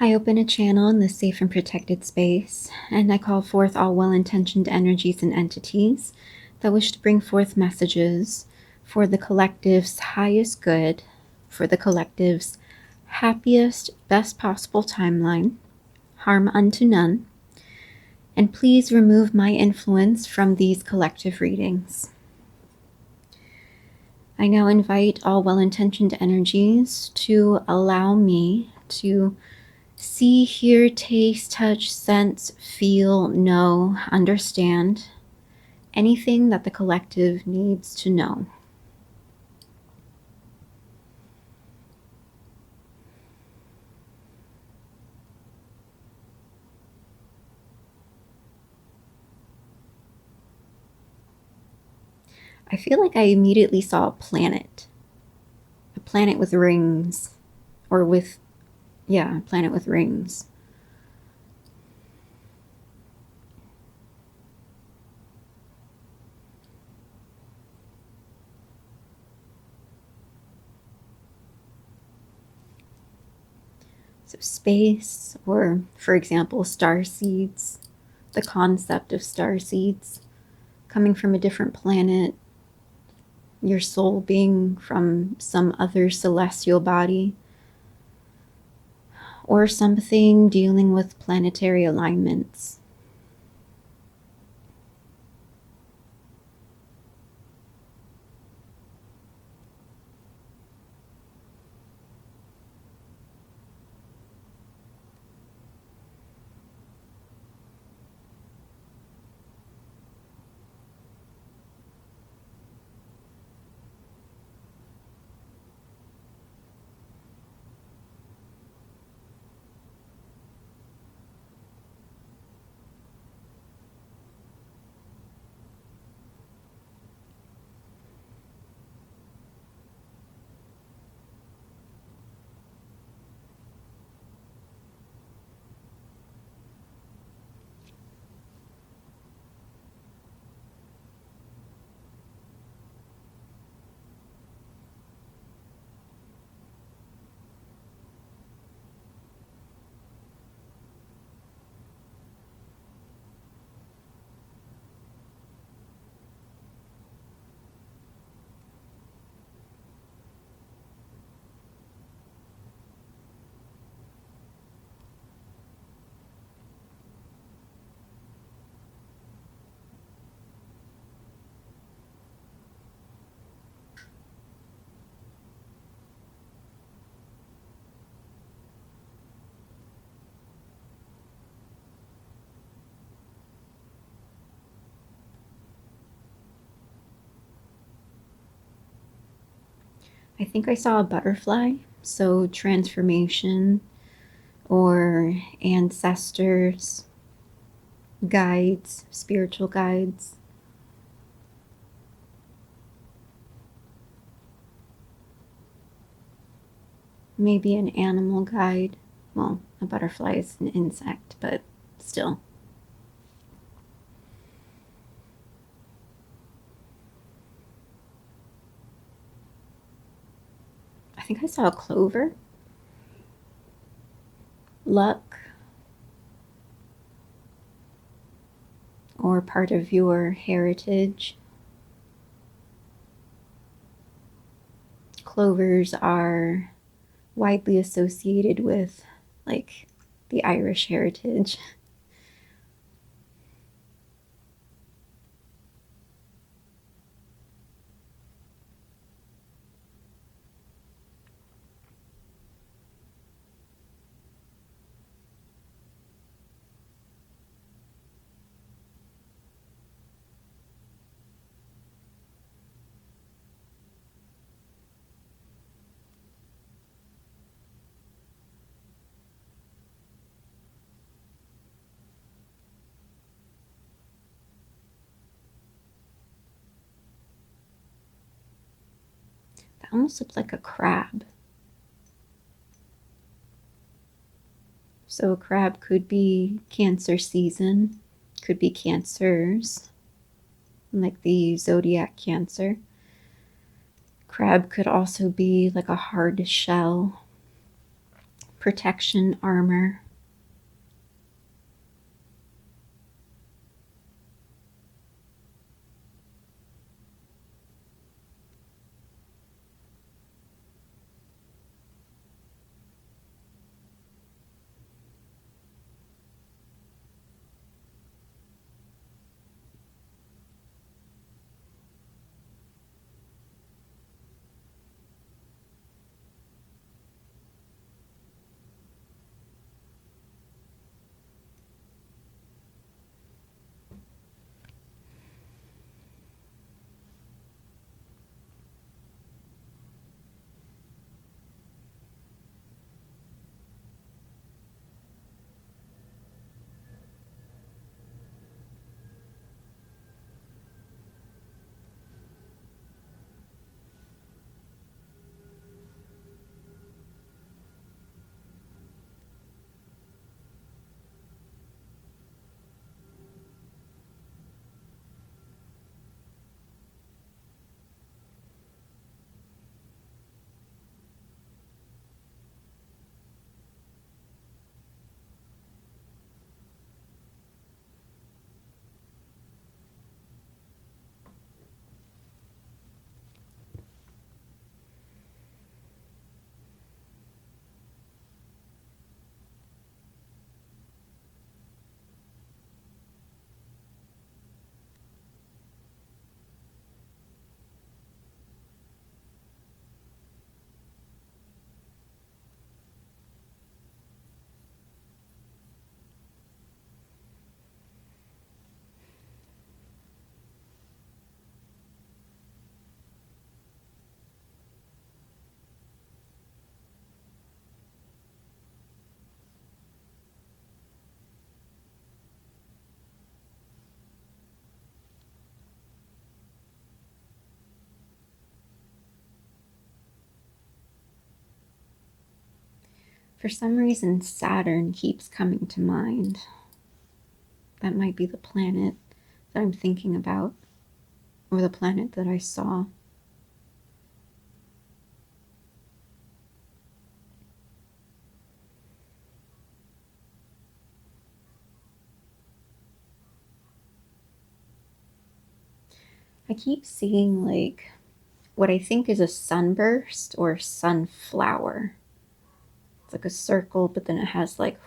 I open a channel in this safe and protected space, and I call forth all well-intentioned energies and entities that wish to bring forth messages for the collective's highest good, for the collective's happiest, best possible timeline, harm unto none, and please remove my influence from these collective readings. I now invite all well-intentioned energies to allow me to see, hear, taste, touch, sense, feel, know, understand anything that the collective needs to know. I feel like I immediately saw a planet with rings, or with, yeah, a planet with rings. So space, or for example, star seeds, the concept of star seeds coming from a different planet, your soul being from some other celestial body, or something dealing with planetary alignments. I think I saw a butterfly, so transformation or ancestors, guides, spiritual guides. Maybe an animal guide. Well, a butterfly is an insect, but still. I think I saw a clover. Luck. Or part of your heritage. Clovers are widely associated with, like, the Irish heritage. That almost looked like a crab. So a crab could be Cancer season, could be Cancers, like the zodiac Cancer. Crab could also be like a hard shell, protection armor. For some reason, Saturn keeps coming to mind. That might be the planet that I'm thinking about, or the planet that I saw. I keep seeing like what I think is a sunburst or sunflower. It's like a circle, but then it has like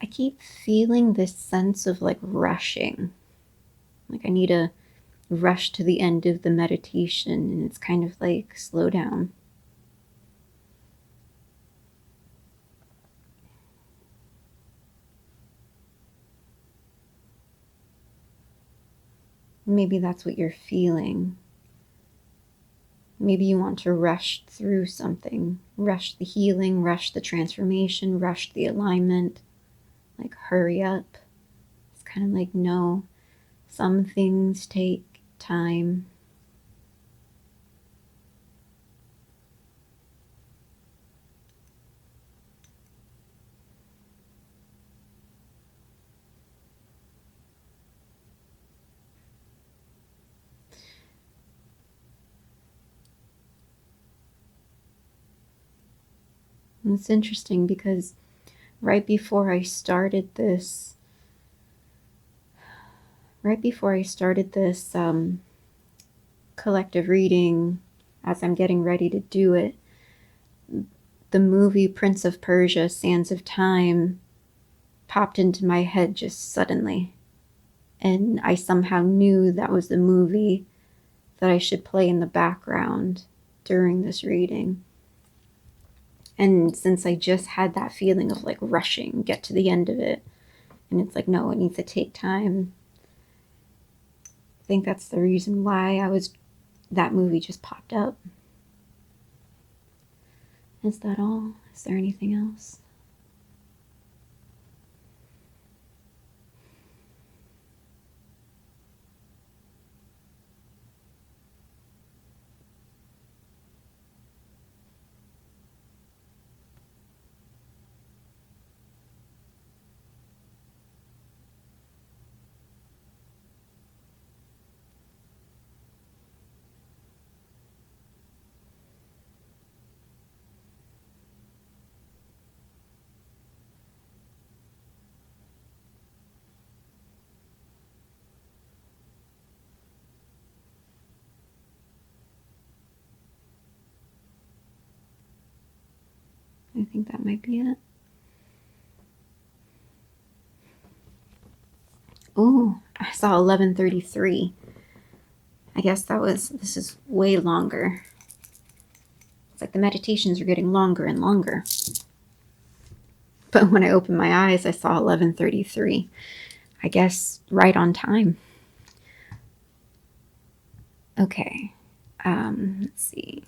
I keep feeling this sense of like rushing. Like I need to rush to the end of the meditation, and it's kind of like slow down. Maybe that's what you're feeling. Maybe you want to rush through something, rush the healing, rush the transformation, rush the alignment, like hurry up. It's kind of like, no, some things take time. And it's interesting because right before I started this, right before I started this collective reading, as I'm getting ready to do it, the movie Prince of Persia, Sands of Time popped into my head just suddenly. And I somehow knew that was the movie that I should play in the background during this reading. And since I just had that feeling of like rushing, get to the end of it, and it's like, no, it needs to take time. I think that's the reason why that movie just popped up. Is that all? Is there anything else? I think that might be it. Oh, I saw 11:33. I guess this is way longer. It's like the meditations are getting longer and longer. But when I opened my eyes, I saw 11:33. I guess right on time. Okay. Let's see.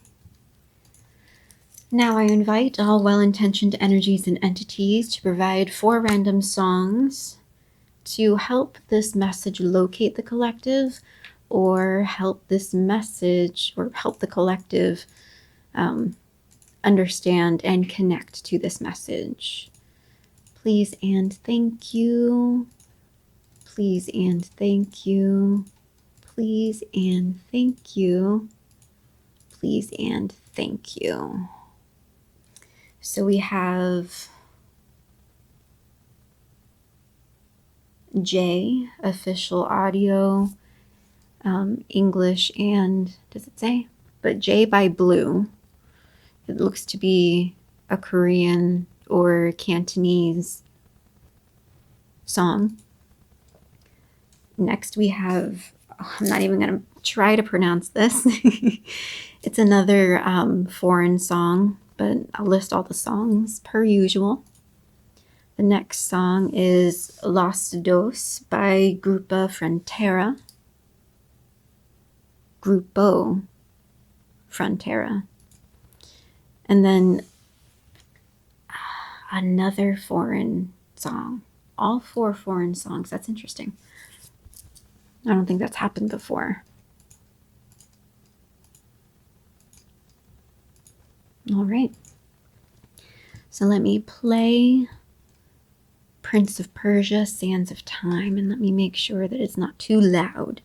Now I invite all well-intentioned energies and entities to provide 4 random songs to help this message locate the collective, or help this message, or help the collective understand and connect to this message. Please and thank you. Please and thank you. Please and thank you. Please and thank you. So we have J, official audio, English, and does it say? But J by Blue. It looks to be a Korean or Cantonese song. Next we have, I'm not even going to try to pronounce this. It's another foreign song, but I'll list all the songs per usual. The next song is Los Dos by Grupo Frontera. Grupo Frontera. And then another foreign song. All 4 foreign songs. That's interesting. I don't think that's happened before. All right. So let me play Prince of Persia, Sands of Time, and let me make sure that it's not too loud.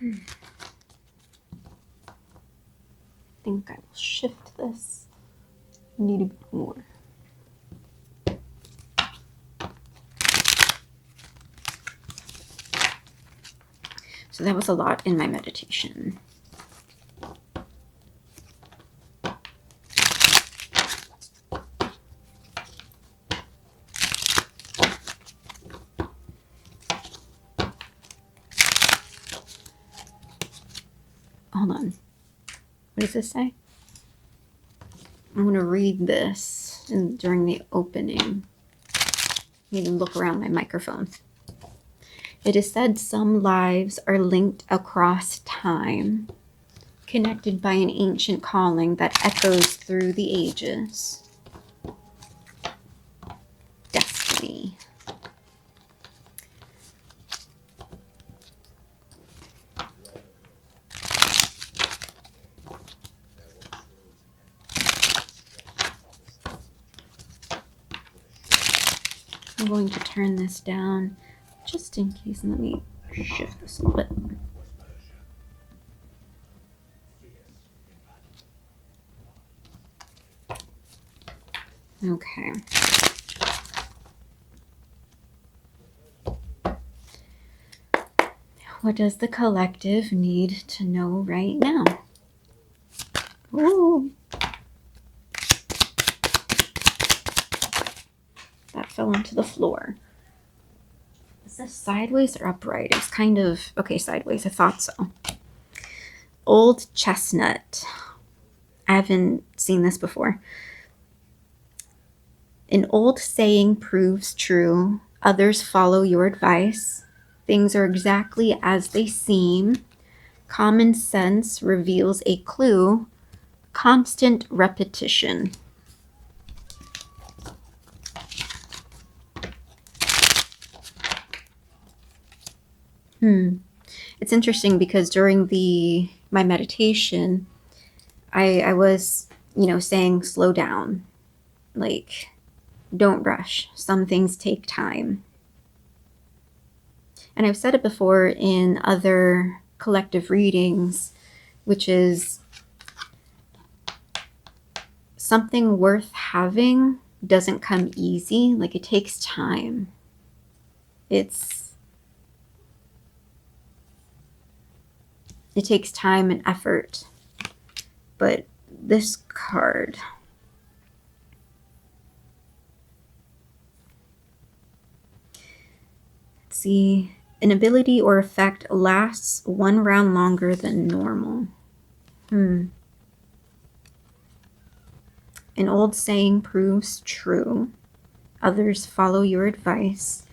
I think I will shift this. Need a bit more. So that was a lot in my meditation. Hold on. What does this say? I'm going to read this during the opening. I need to look around my microphone. It is said some lives are linked across time, connected by an ancient calling that echoes through the ages. Destiny. I'm going to turn this down just in case. Let me shift this a little bit. Okay. What does the collective need to know right now? Ooh. That fell onto the floor. Is this sideways or upright? It's kind of, okay, sideways. I thought so. Old chestnut. I haven't seen this before. An old saying proves true. Others follow your advice. Things are exactly as they seem. Common sense reveals a clue. Constant repetition. It's interesting because during my meditation, I was, saying slow down. Like, don't rush. Some things take time. And I've said it before in other collective readings, which is something worth having doesn't come easy. Like, it takes time. It takes time and effort. But this card, let's see, an ability or effect lasts one round longer than normal. An old saying proves true. Others follow your advice.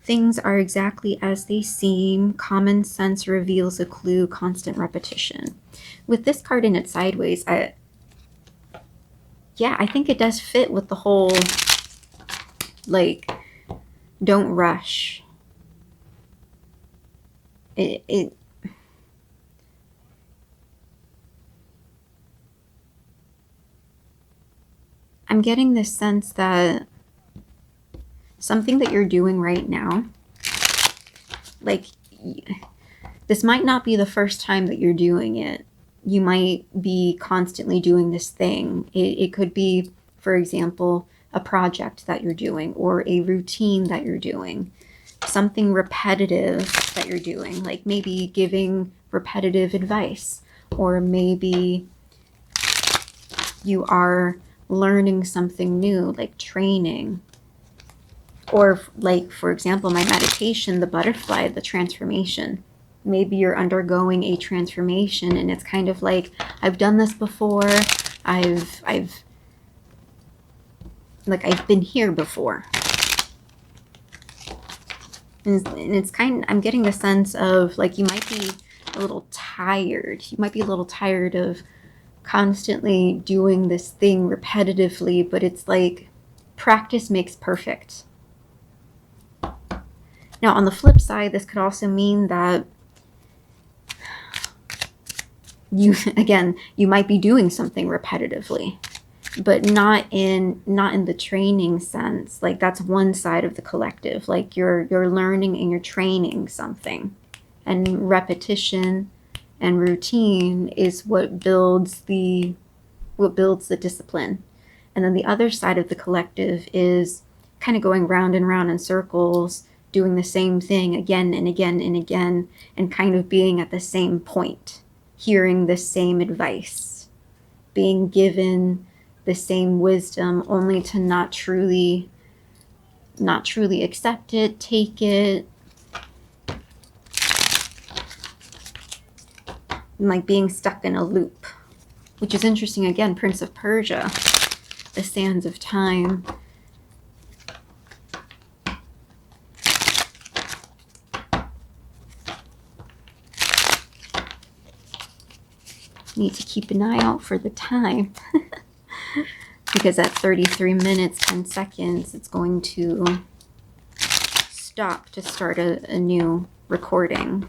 Things are exactly as they seem. Common sense reveals a clue. Constant repetition. With this card in it sideways, I think it does fit with the whole, like, don't rush. I'm getting this sense that something that you're doing right now, like, this might not be the first time that you're doing it. You might be constantly doing this thing. It could be, for example, a project that you're doing or a routine that you're doing, something repetitive that you're doing, like maybe giving repetitive advice, or maybe you are learning something new, like training. Or like, for example, my meditation, the butterfly, the transformation. Maybe you're undergoing a transformation and it's kind of like, I've done this before. I've been here before. And it's I'm getting the sense of, like, you might be a little tired. You might be a little tired of constantly doing this thing repetitively, but it's like practice makes perfect. Now, on the flip side, this could also mean that you might be doing something repetitively, but not in the training sense. Like, that's one side of the collective. Like, you're learning and you're training something, and repetition and routine is what builds the discipline. And then the other side of the collective is kind of going round and round in circles, doing the same thing again and again and again, and kind of being at the same point, hearing the same advice, being given the same wisdom, only to not truly accept it, take it. And like being stuck in a loop, which is interesting. Again, Prince of Persia, the sands of time. Need to keep an eye out for the time because at 33 minutes 10 seconds it's going to stop to start a new recording.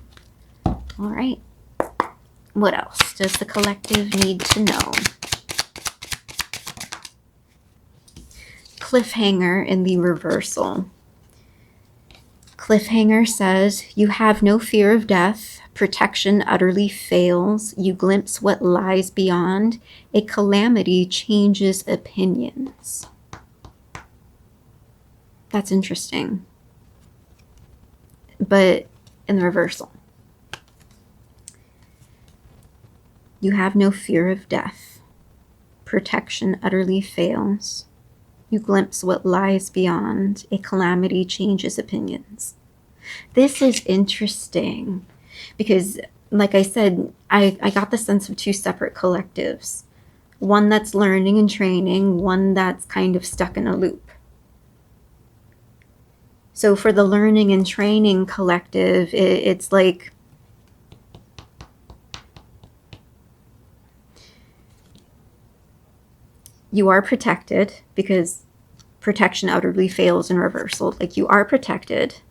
All right, what else does the collective need to know? Cliffhanger in the reversal. Cliffhanger says, you have no fear of death. Protection utterly fails. You glimpse what lies beyond. A calamity changes opinions. That's interesting. But in the reversal. You have no fear of death. Protection utterly fails. You glimpse what lies beyond. A calamity changes opinions. This is interesting because, like I said, I got the sense of two separate collectives. One that's learning and training, one that's kind of stuck in a loop. So for the learning and training collective, it's like you are protected because protection utterly fails in reversal. Like you are protected,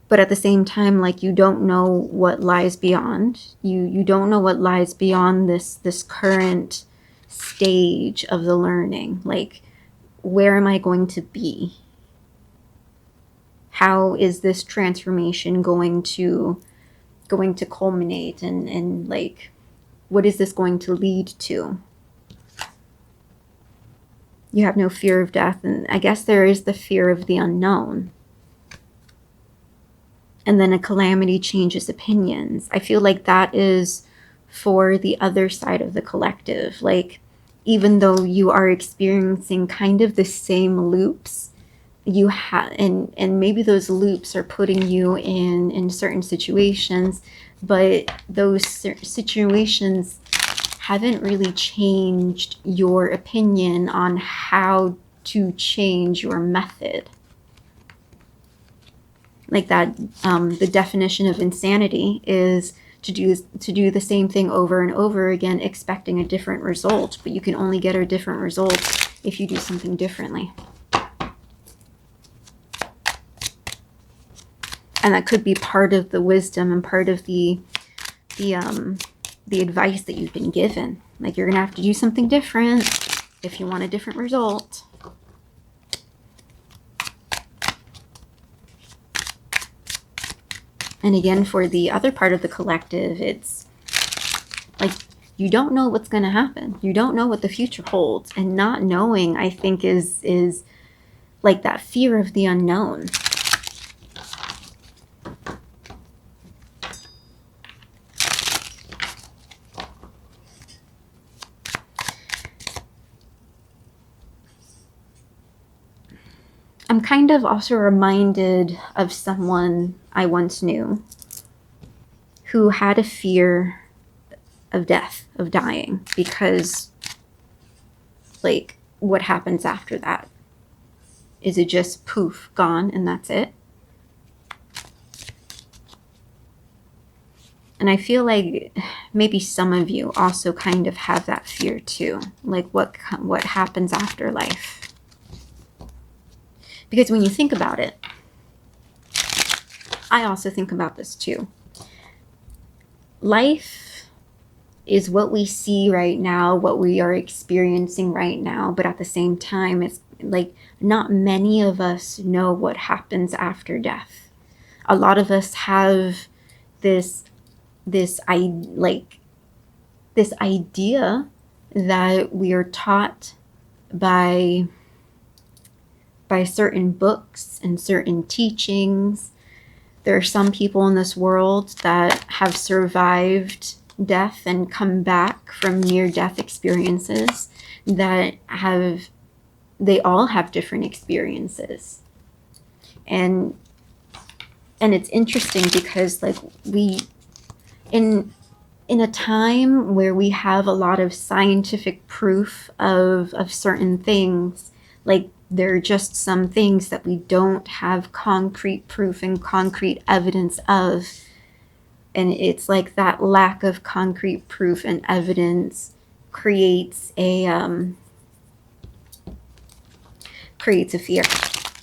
but at the same time, like you don't know what lies beyond. You don't know what lies beyond this current stage of the learning. Like, where am I going to be? How is this transformation going to culminate, and like, what is this going to lead to? You have no fear of death, and I guess there is the fear of the unknown. And then a calamity changes opinions. I feel like that is for the other side of the collective. Like, even though you are experiencing kind of the same loops, you have, and maybe those loops are putting you in certain situations, but those situations haven't really changed your opinion on how to change your method. Like that, the definition of insanity is to do the same thing over and over again, expecting a different result, but you can only get a different result if you do something differently. And that could be part of the wisdom and part of the advice that you've been given. Like, you're gonna have to do something different if you want a different result. And again, for the other part of the collective, it's like you don't know what's going to happen. You don't know what the future holds. And not knowing, I think, is like that fear of the unknown. I'm kind of also reminded of someone I once knew who had a fear of death, of dying, because, like, what happens after that? Is it just poof, gone, and that's it? And I feel like maybe some of you also kind of have that fear too. Like, what happens after life? Because when you think about it, I also think about this too. Life is what we see right now, what we are experiencing right now, but at the same time, it's like not many of us know what happens after death. A lot of us have this idea that we are taught by certain books and certain teachings. There are some people in this world that have survived death and come back from near-death experiences they all have different experiences. And it's interesting because, like, we, in a time where we have a lot of scientific proof of certain things, like, there are just some things that we don't have concrete proof and concrete evidence of. And it's like that lack of concrete proof and evidence creates a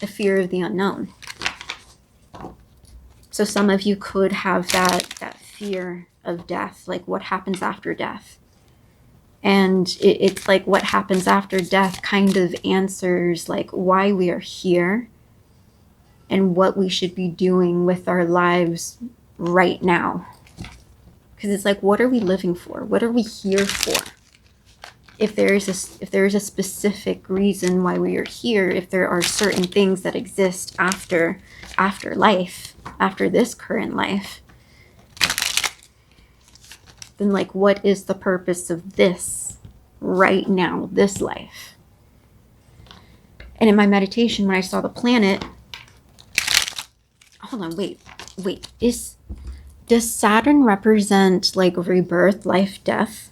fear of the unknown. So some of you could have that fear of death, like what happens after death. And it's like what happens after death kind of answers like why we are here. and what we should be doing with our lives right now. Because it's like, what are we living for? What are we here for? If there is a specific reason why we are here, if there are certain things that exist after life, after this current life, then like, what is the purpose of this right now, this life? And in my meditation, when I saw the planet, hold on, wait, does Saturn represent like rebirth, life, death?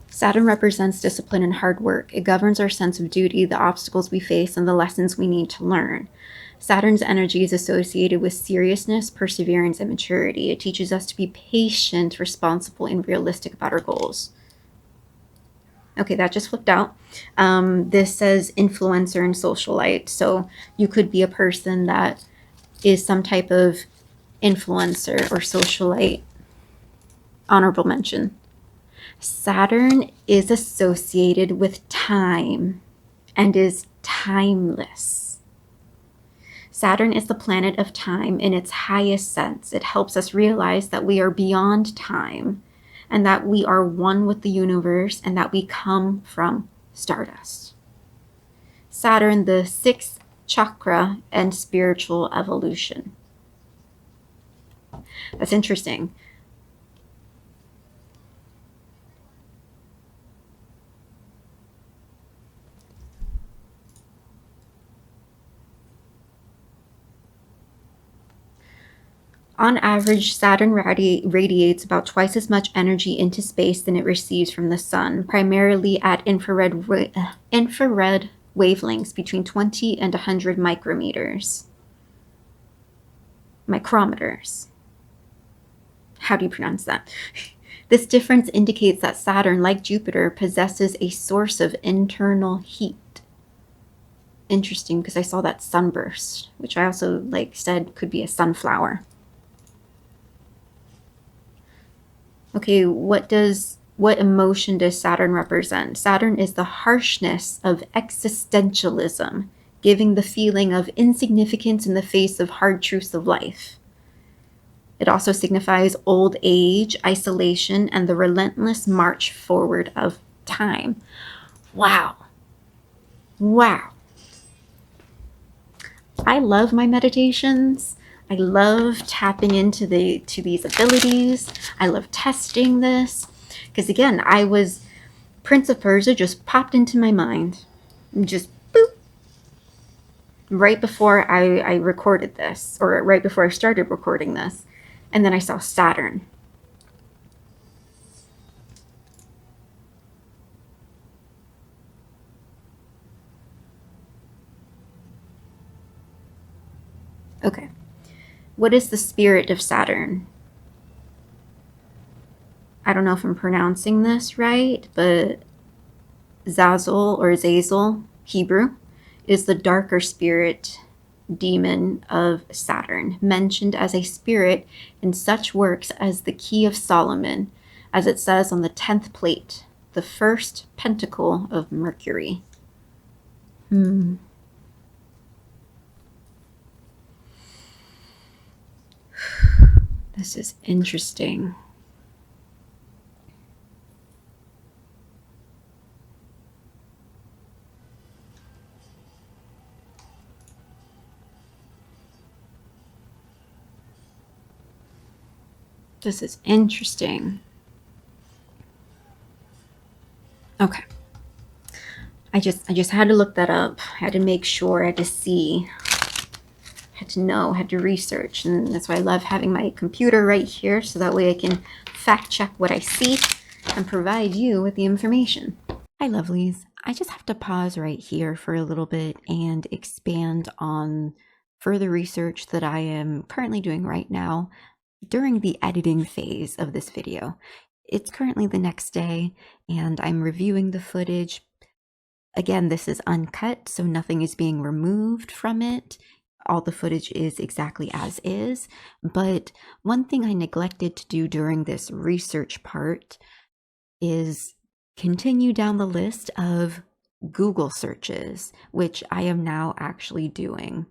Saturn represents discipline and hard work. It governs our sense of duty, the obstacles we face, and the lessons we need to learn. Saturn's energy is associated with seriousness, perseverance, and maturity. It teaches us to be patient, responsible, and realistic about our goals. Okay, that just flipped out. This says influencer and socialite. So you could be a person that is some type of influencer or socialite. Honorable mention. Saturn is associated with time and is timeless. Saturn is the planet of time in its highest sense. It helps us realize that we are beyond time and that we are one with the universe and that we come from stardust. Saturn, the sixth chakra and spiritual evolution. That's interesting. On average, Saturn radiates about twice as much energy into space than it receives from the sun, primarily at infrared wavelengths between 20 and 100 micrometers. Micrometers. How do you pronounce that? This difference indicates that Saturn, like Jupiter, possesses a source of internal heat. Interesting, because I saw that sunburst, which I also said could be a sunflower. Okay, what emotion does Saturn represent? Saturn is the harshness of existentialism, giving the feeling of insignificance in the face of hard truths of life. It also signifies old age, isolation, and the relentless march forward of time. Wow. Wow. I love my meditations. I love tapping into these abilities. I love testing this. Because again, Prince of Persia just popped into my mind. Just boop. Right before I recorded this, or right before I started recording this. And then I saw Saturn. Okay. What is the spirit of Saturn? I don't know if I'm pronouncing this right, but Zazel, Hebrew, is the darker spirit demon of Saturn, mentioned as a spirit in such works as the Key of Solomon, as it says on the 10th plate, the first pentacle of Mercury. This is interesting. This is interesting. Okay. I just had to look that up. I had to make sure, I had to see, had to know, had to research. And that's why I love having my computer right here, so that way I can fact check what I see and provide you with the information. Hi, lovelies. I just have to pause right here for a little bit and expand on further research that I am currently doing right now during the editing phase of this video. It's currently the next day and I'm reviewing the footage. Again, this is uncut, so nothing is being removed from it. all the footage is exactly as is. But one thing I neglected to do during this research part is continue down the list of Google searches, which I am now actually doing.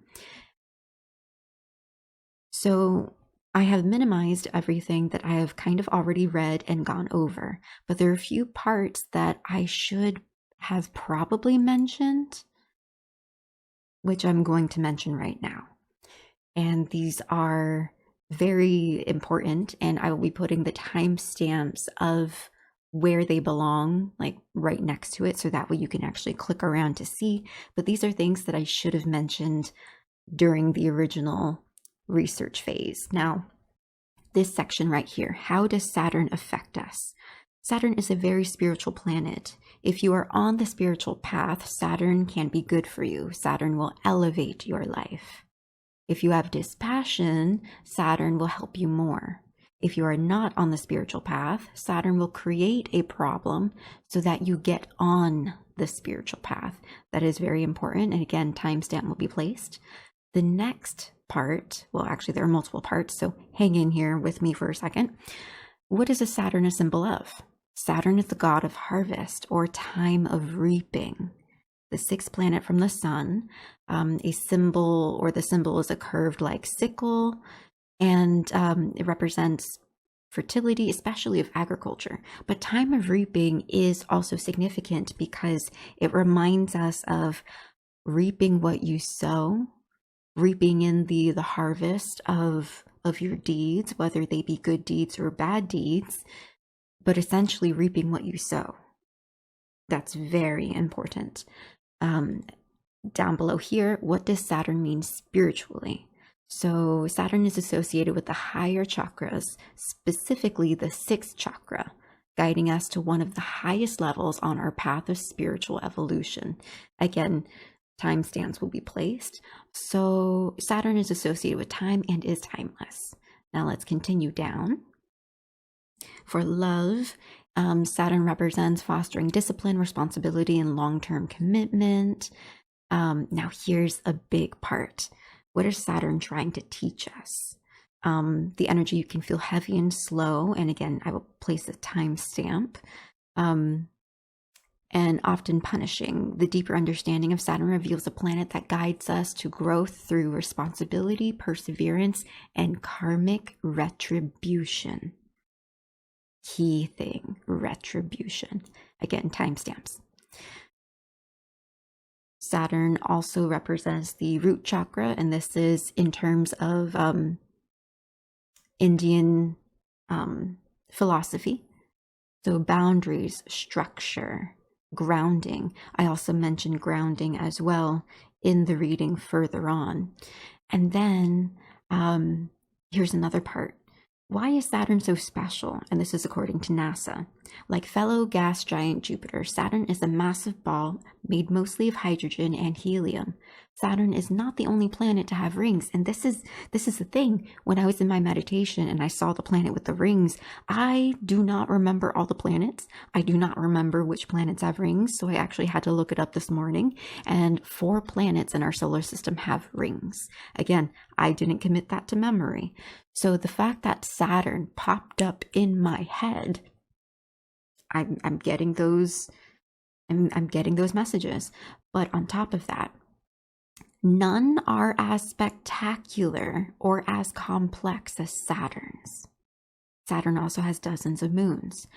So I have minimized everything that I have kind of already read and gone over, but there are a few parts that I should have probably mentioned, which I'm going to mention right now. And these are very important, and I will be putting the timestamps of where they belong, like right next to it, so that way you can actually click around to see. But these are things that I should have mentioned during the original research phase. Now, this section right here, how does Saturn affect us? Saturn is a very spiritual planet. If you are on the spiritual path, Saturn can be good for you. Saturn will elevate your life. If you have dispassion, Saturn will help you more. If you are not on the spiritual path, Saturn will create a problem so that you get on the spiritual path. That is very important. And again, timestamp will be placed. The next part, well, actually, there are multiple parts, so hang in here with me for a second. What is a Saturn a symbol of? Saturn is the god of harvest or time of reaping. The sixth planet from the sun, a symbol, or the symbol is a curved like sickle, and it represents fertility, especially of agriculture. But time of reaping is also significant because it reminds us of reaping what you sow, reaping in the harvest of your deeds, whether they be good deeds or bad deeds, but essentially reaping what you sow. That's very important. Down below here, what does Saturn mean spiritually? So Saturn is associated with the higher chakras, specifically the sixth chakra, guiding us to one of the highest levels on our path of spiritual evolution. Again, timestamps will be placed. So Saturn is associated with time and is timeless. Now let's continue down. For love, Saturn represents fostering discipline, responsibility, and long-term commitment. Now here's a big part. What is Saturn trying to teach us? The energy, you can feel heavy and slow. And again, I will place a timestamp. And often punishing. The deeper understanding of Saturn reveals a planet that guides us to growth through responsibility, perseverance, and karmic retribution. Key thing, retribution. Again, timestamps. Saturn also represents the root chakra, and this is in terms of Indian philosophy. So boundaries, structure, grounding. I also mentioned grounding as well in the reading further on. And then here's another part. Why is Saturn so special? And this is according to NASA. Like fellow gas giant Jupiter, Saturn is a massive ball made mostly of hydrogen and helium. Saturn is not the only planet to have rings. And this is the thing. When I was in my meditation and I saw the planet with the rings, I do not remember all the planets. I do not remember which planets have rings. So I actually had to look it up this morning. And 4 planets in our solar system have rings. Again, I didn't commit that to memory. So the fact that Saturn popped up in my head, I'm getting those, I'm getting those messages. But on top of that, none are as spectacular or as complex as Saturn's. Saturn also has dozens of moons.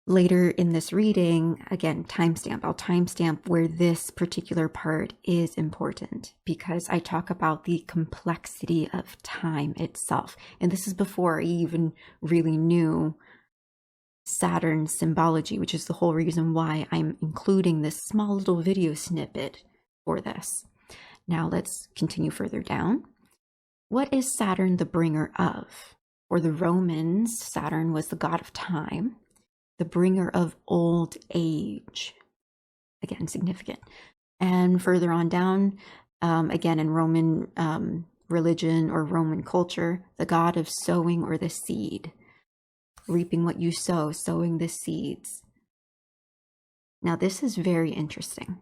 Later in this reading, again, timestamp. I'll timestamp where this particular part is important because I talk about the complexity of time itself. And this is before I even really knew Saturn's symbology, which is the whole reason why I'm including this small little video snippet for this. Now let's continue further down. What is Saturn the bringer of? For the Romans, Saturn was the god of time, the bringer of old age. Again, significant. And further on down, again in Roman religion or Roman culture, the god of sowing or the seed. Reaping what you sow, sowing the seeds. Now this is very interesting.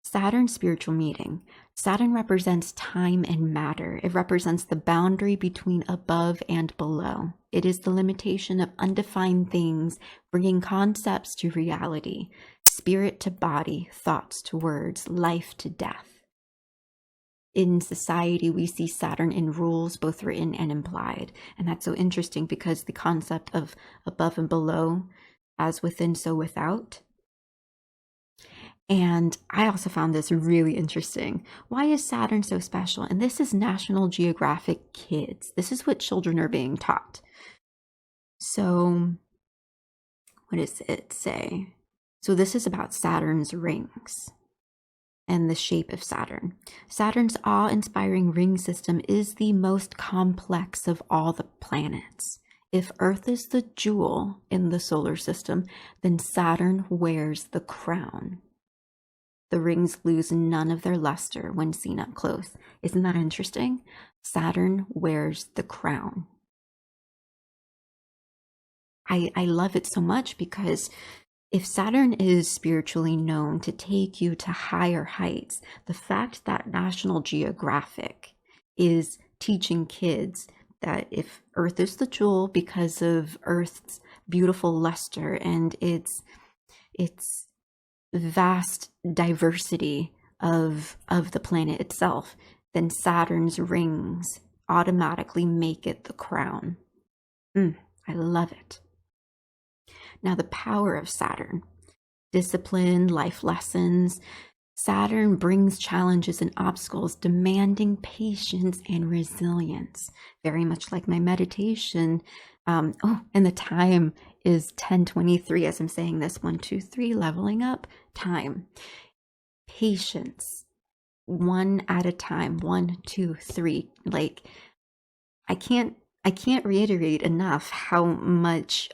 Saturn spiritual meeting. Saturn represents time and matter. It represents the boundary between above and below. It is the limitation of undefined things, bringing concepts to reality, spirit to body, thoughts to words, life to death. In society, we see Saturn in rules, both written and implied. And that's so interesting because the concept of above and below, as within, so without. And I also found this really interesting. Why is Saturn so special? And this is National Geographic Kids. This is what children are being taught. So, what does it say? So this is about Saturn's rings and the shape of Saturn. Saturn's awe-inspiring ring system is the most complex of all the planets. If Earth is the jewel in the solar system, then Saturn wears the crown. The rings lose none of their luster when seen up close. Isn't that interesting? Saturn wears the crown. I love it so much because if Saturn is spiritually known to take you to higher heights, the fact that National Geographic is teaching kids that if Earth is the jewel because of Earth's beautiful luster and its vast diversity of the planet itself, then Saturn's rings automatically make it the crown. I love it. Now, the power of Saturn. Discipline, life lessons. Saturn brings challenges and obstacles, demanding patience and resilience. Very much like my meditation. And the time is 10:23 as I'm saying this. 1, 2, 3, leveling up. Time. Patience. One at a time. 1, 2, 3. Like, I can't reiterate enough how much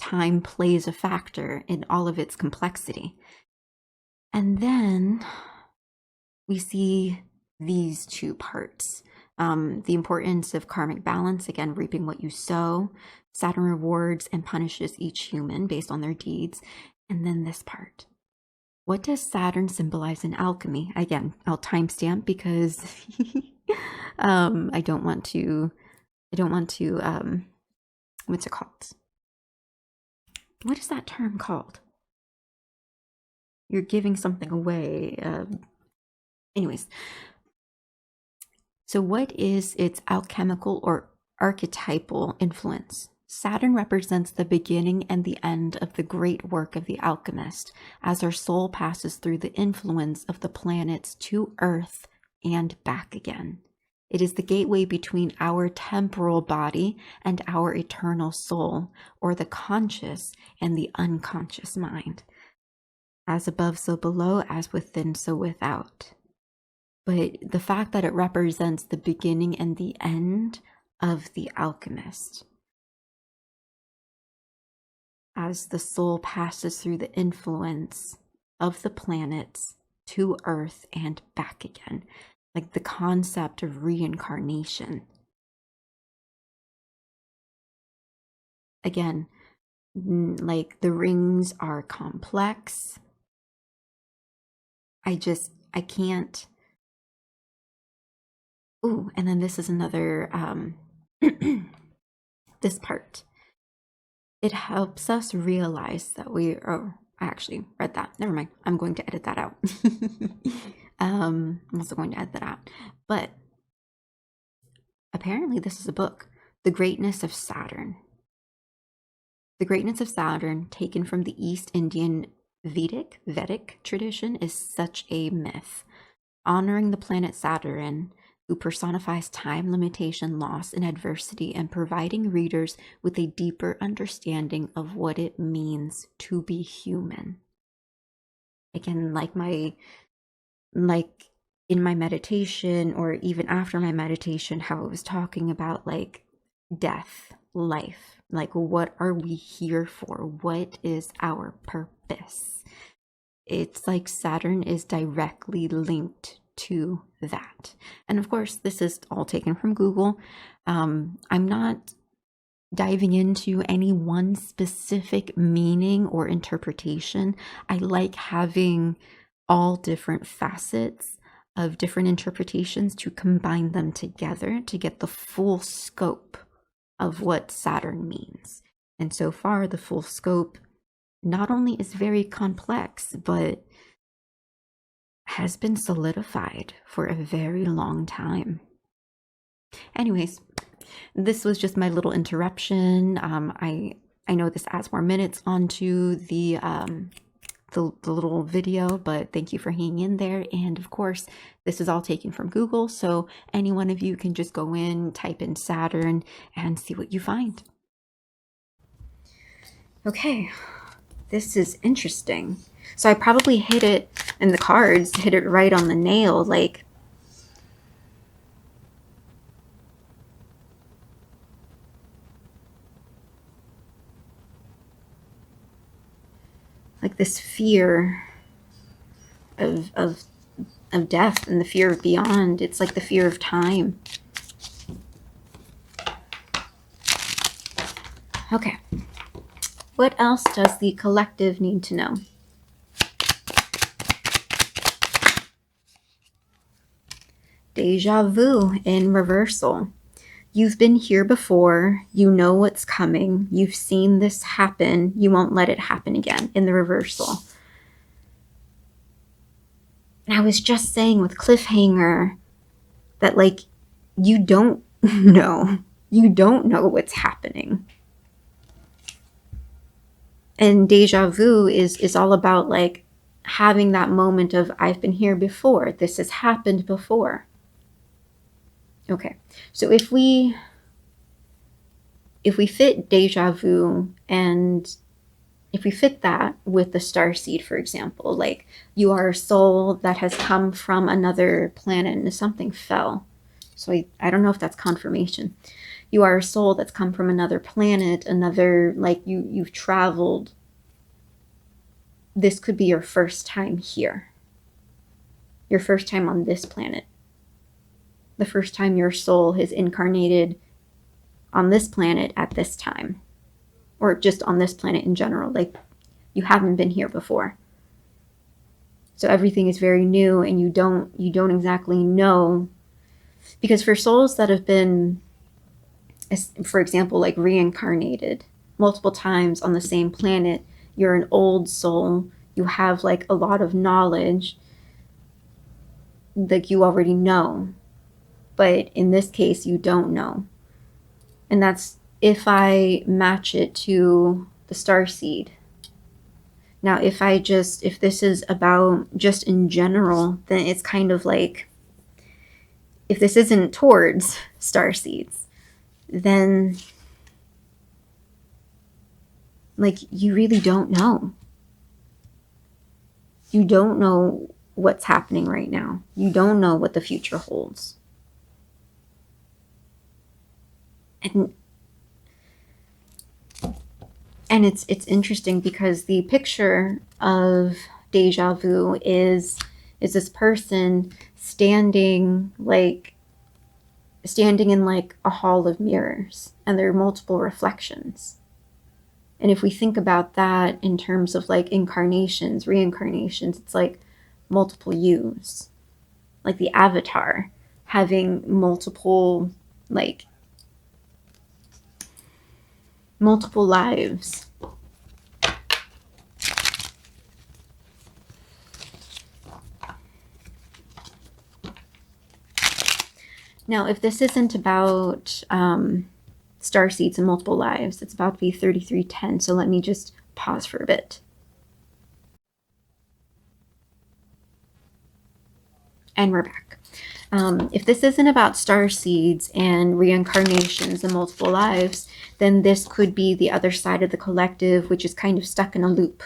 time plays a factor in all of its complexity. And then we see these two parts. The importance of karmic balance, again, reaping what you sow. Saturn rewards and punishes each human based on their deeds. And then this part. What does Saturn symbolize in alchemy? Again, I'll timestamp because I don't want to, what's it called? What is that term called? You're giving something away. Anyways, so what is its alchemical or archetypal influence? Saturn represents the beginning and the end of the great work of the alchemist, as our soul passes through the influence of the planets to Earth and back again. It is the gateway between our temporal body and our eternal soul, or the conscious and the unconscious mind. As above, so below, as within, so without. But the fact that it represents the beginning and the end of the alchemist, as the soul passes through the influence of the planets to Earth and back again. Like the concept of reincarnation. Again, like the rings are complex. I can't. Ooh, and then this is another, this part. It helps us realize that I actually read that. Never mind. I'm going to edit that out. I'm also going to edit that out. But apparently this is a book, The Greatness of Saturn. The Greatness of Saturn, taken from the East Indian Vedic tradition, is such a myth. Honoring the planet Saturn, who personifies time, limitation, loss, and adversity, and providing readers with a deeper understanding of what it means to be human. Again, like in my meditation, or even after my meditation, how it was talking about like death, life, like what are we here for? What is our purpose? It's like Saturn is directly linked to that. And of course, this is all taken from Google. I'm not diving into any one specific meaning or interpretation. I like having all different facets of different interpretations to combine them together to get the full scope of what Saturn means. And so far, the full scope not only is very complex, but has been solidified for a very long time. Anyways, this was just my little interruption. I know this adds more minutes onto the little video, but thank you for hanging in there. And of course, this is all taken from Google, so any one of you can just go in, type in Saturn, and see what you find. Okay, this is interesting. So I probably hit it in the cards, hit it right on the nail, like this fear of death and the fear of beyond. It's like the fear of time. Okay. What else does the collective need to know? Deja vu in reversal. You've been here before. You know what's coming. You've seen this happen. You won't let it happen again in the reversal. And I was just saying with Cliffhanger that, like, you don't know. You don't know what's happening. And deja vu is all about, like, having that moment of, I've been here before. This has happened before. Okay, so if we fit deja vu, and if we fit that with the starseed, for example, like you are a soul that has come from another planet and something fell. So I don't know if that's confirmation. You are a soul that's come from another planet, another, like you've traveled. This could be your first time here. Your first time on this planet. The first time your soul has incarnated on this planet at this time, or just on this planet in general. Like, you haven't been here before, so everything is very new, and you don't exactly know, because for souls that have been, for example, like reincarnated multiple times on the same planet, you're an old soul, you have like a lot of knowledge, like you already know. But in this case, you don't know. And that's if I match it to the starseed. Now, if this is about just in general, then it's kind of like, if this isn't towards starseeds, then like you really don't know. You don't know what's happening right now. You don't know what the future holds. And it's interesting because the picture of deja vu is this person standing in like a hall of mirrors, and there are multiple reflections. And if we think about that in terms of like incarnations, reincarnations, it's like multiple yous, like the avatar having multiple lives. Now, if this isn't about starseeds and multiple lives, it's about to be 3310, so let me just pause for a bit. And we're back. If this isn't about starseeds and reincarnations and multiple lives, then this could be the other side of the collective, which is kind of stuck in a loop,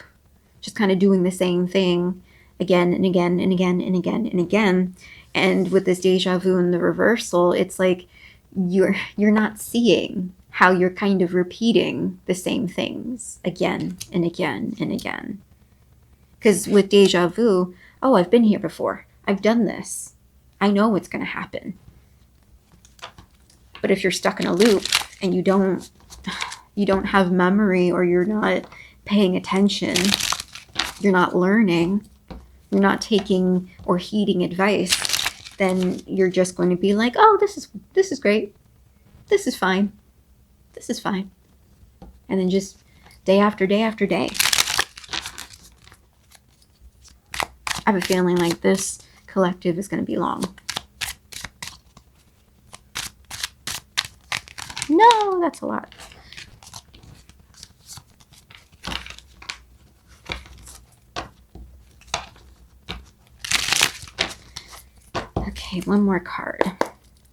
just kind of doing the same thing again and again and again and again and again. And with this deja vu and the reversal, it's like you're not seeing how you're kind of repeating the same things again and again and again. Because with deja vu, oh, I've been here before. I've done this. I know what's going to happen. But if you're stuck in a loop and you don't have memory, or you're not paying attention, you're not learning, you're not taking or heeding advice, then you're just going to be like, oh, this is great. This is fine. This is fine. And then just day after day after day. I have a feeling like this collective is going to be long. No, that's a lot. Okay, one more card.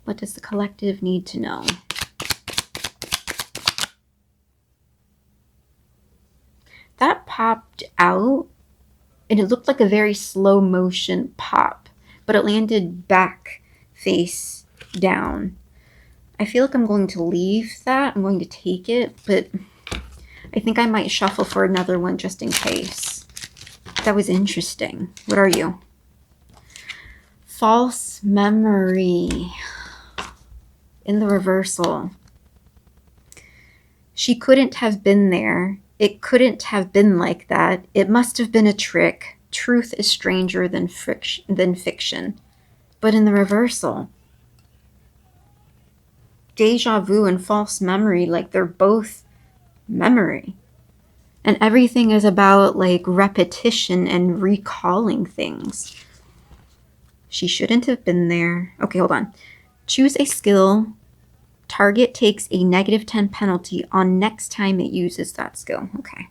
What does the collective need to know? That popped out, and it looked like a very slow motion pop, but it landed back face down. I feel like I'm going to leave that. I'm going to take it, but I think I might shuffle for another one just in case. That was interesting. What are you? False memory in the reversal. She couldn't have been there. It couldn't have been like that. It must have been a trick. Truth is stranger than fiction. But in the reversal, deja vu and false memory, like they're both memory. And everything is about like repetition and recalling things. She shouldn't have been there. Okay, hold on. Choose a skill. Target takes a -10 penalty on next time it uses that skill. Okay.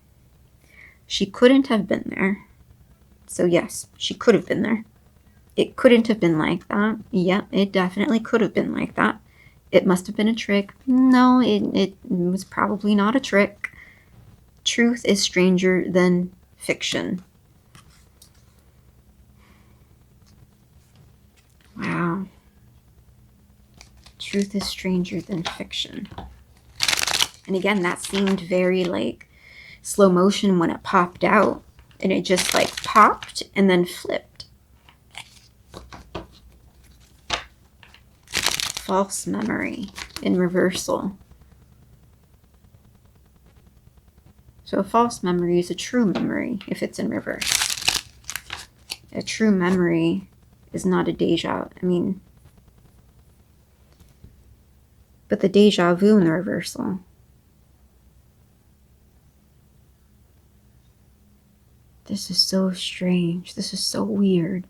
She couldn't have been there. So yes, she could have been there. It couldn't have been like that. Yep, it definitely could have been like that. It must have been a trick. No, it was probably not a trick. Truth is stranger than fiction. Wow. Truth is stranger than fiction. And again, that seemed very like slow motion when it popped out. And it just like popped and then flipped. False memory in reversal. So a false memory is a true memory if it's in reverse. A true memory is not a deja. But the deja vu in the reversal. This is so strange. This is so weird.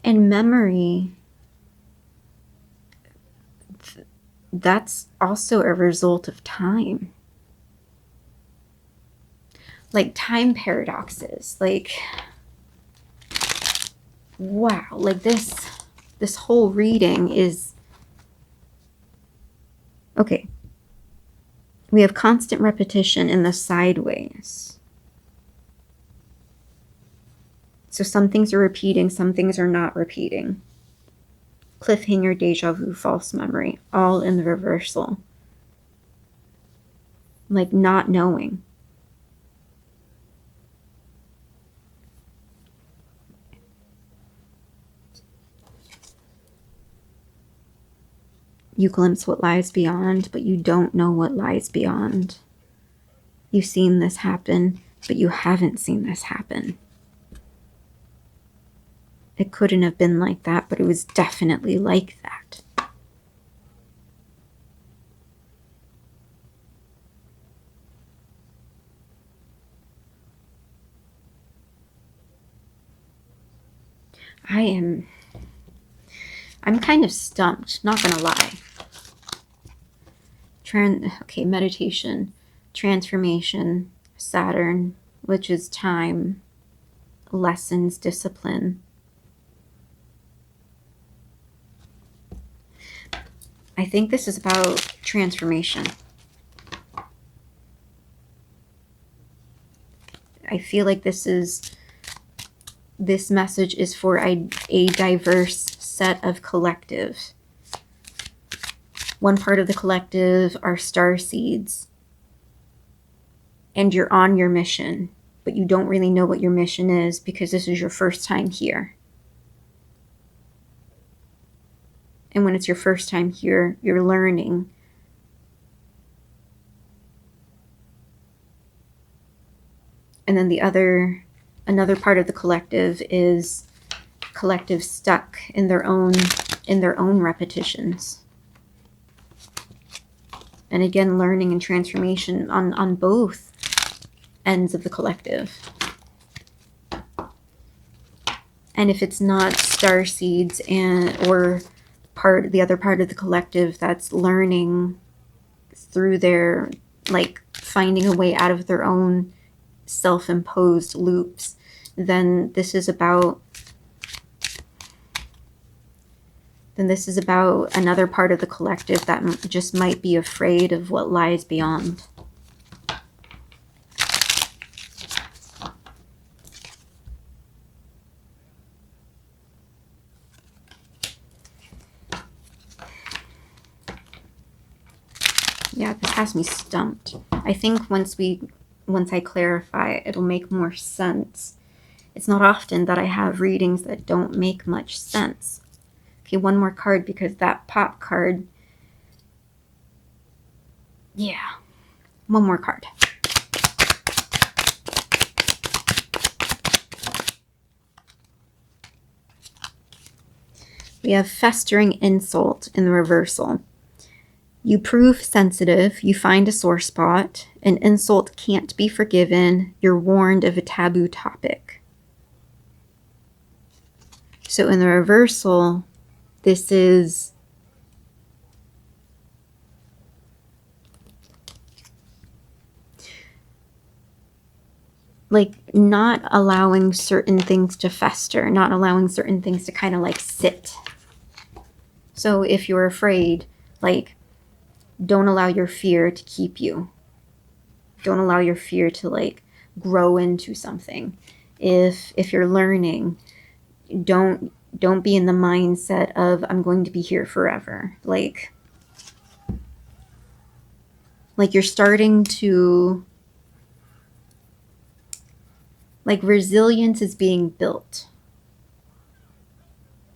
And memory, that's also a result of time. Like time paradoxes. Like, wow. Like this whole reading is... Okay. We have constant repetition in the sideways. So some things are repeating, some things are not repeating. Cliffhanger, deja vu, false memory, all in the reversal. Like not knowing. You glimpse what lies beyond, but you don't know what lies beyond. You've seen this happen, but you haven't seen this happen. It couldn't have been like that, but it was definitely like that. I'm kind of stumped, not gonna lie. Okay, meditation, transformation, Saturn, which is time, lessons, discipline. I think this is about transformation. I feel like this message is for a diverse set of collectives. One part of the collective are star seeds. And you're on your mission, but you don't really know what your mission is because this is your first time here. And when it's your first time here, you're learning And then another part of the collective is collective stuck in their own repetitions. And again, learning and transformation on both ends of the collective. And if it's not starseeds or the other part of the collective that's learning through their, like, finding a way out of their own self-imposed loops, then this is about another part of the collective that just might be afraid of what lies beyond. Yeah, this has me stumped. I think once I clarify, it'll make more sense. It's not often that I have readings that don't make much sense. Okay, one more card, because that pop card... Yeah, one more card. We have festering insult in the reversal. You prove sensitive, you find a sore spot, an insult can't be forgiven, you're warned of a taboo topic. So in the reversal, this is like not allowing certain things to fester, not allowing certain things to kind of like sit. So if you're afraid, like, don't allow your fear to keep you. Don't allow your fear to, like, grow into something. If you're learning, don't be in the mindset of, I'm going to be here forever. Like you're starting to, like, resilience is being built.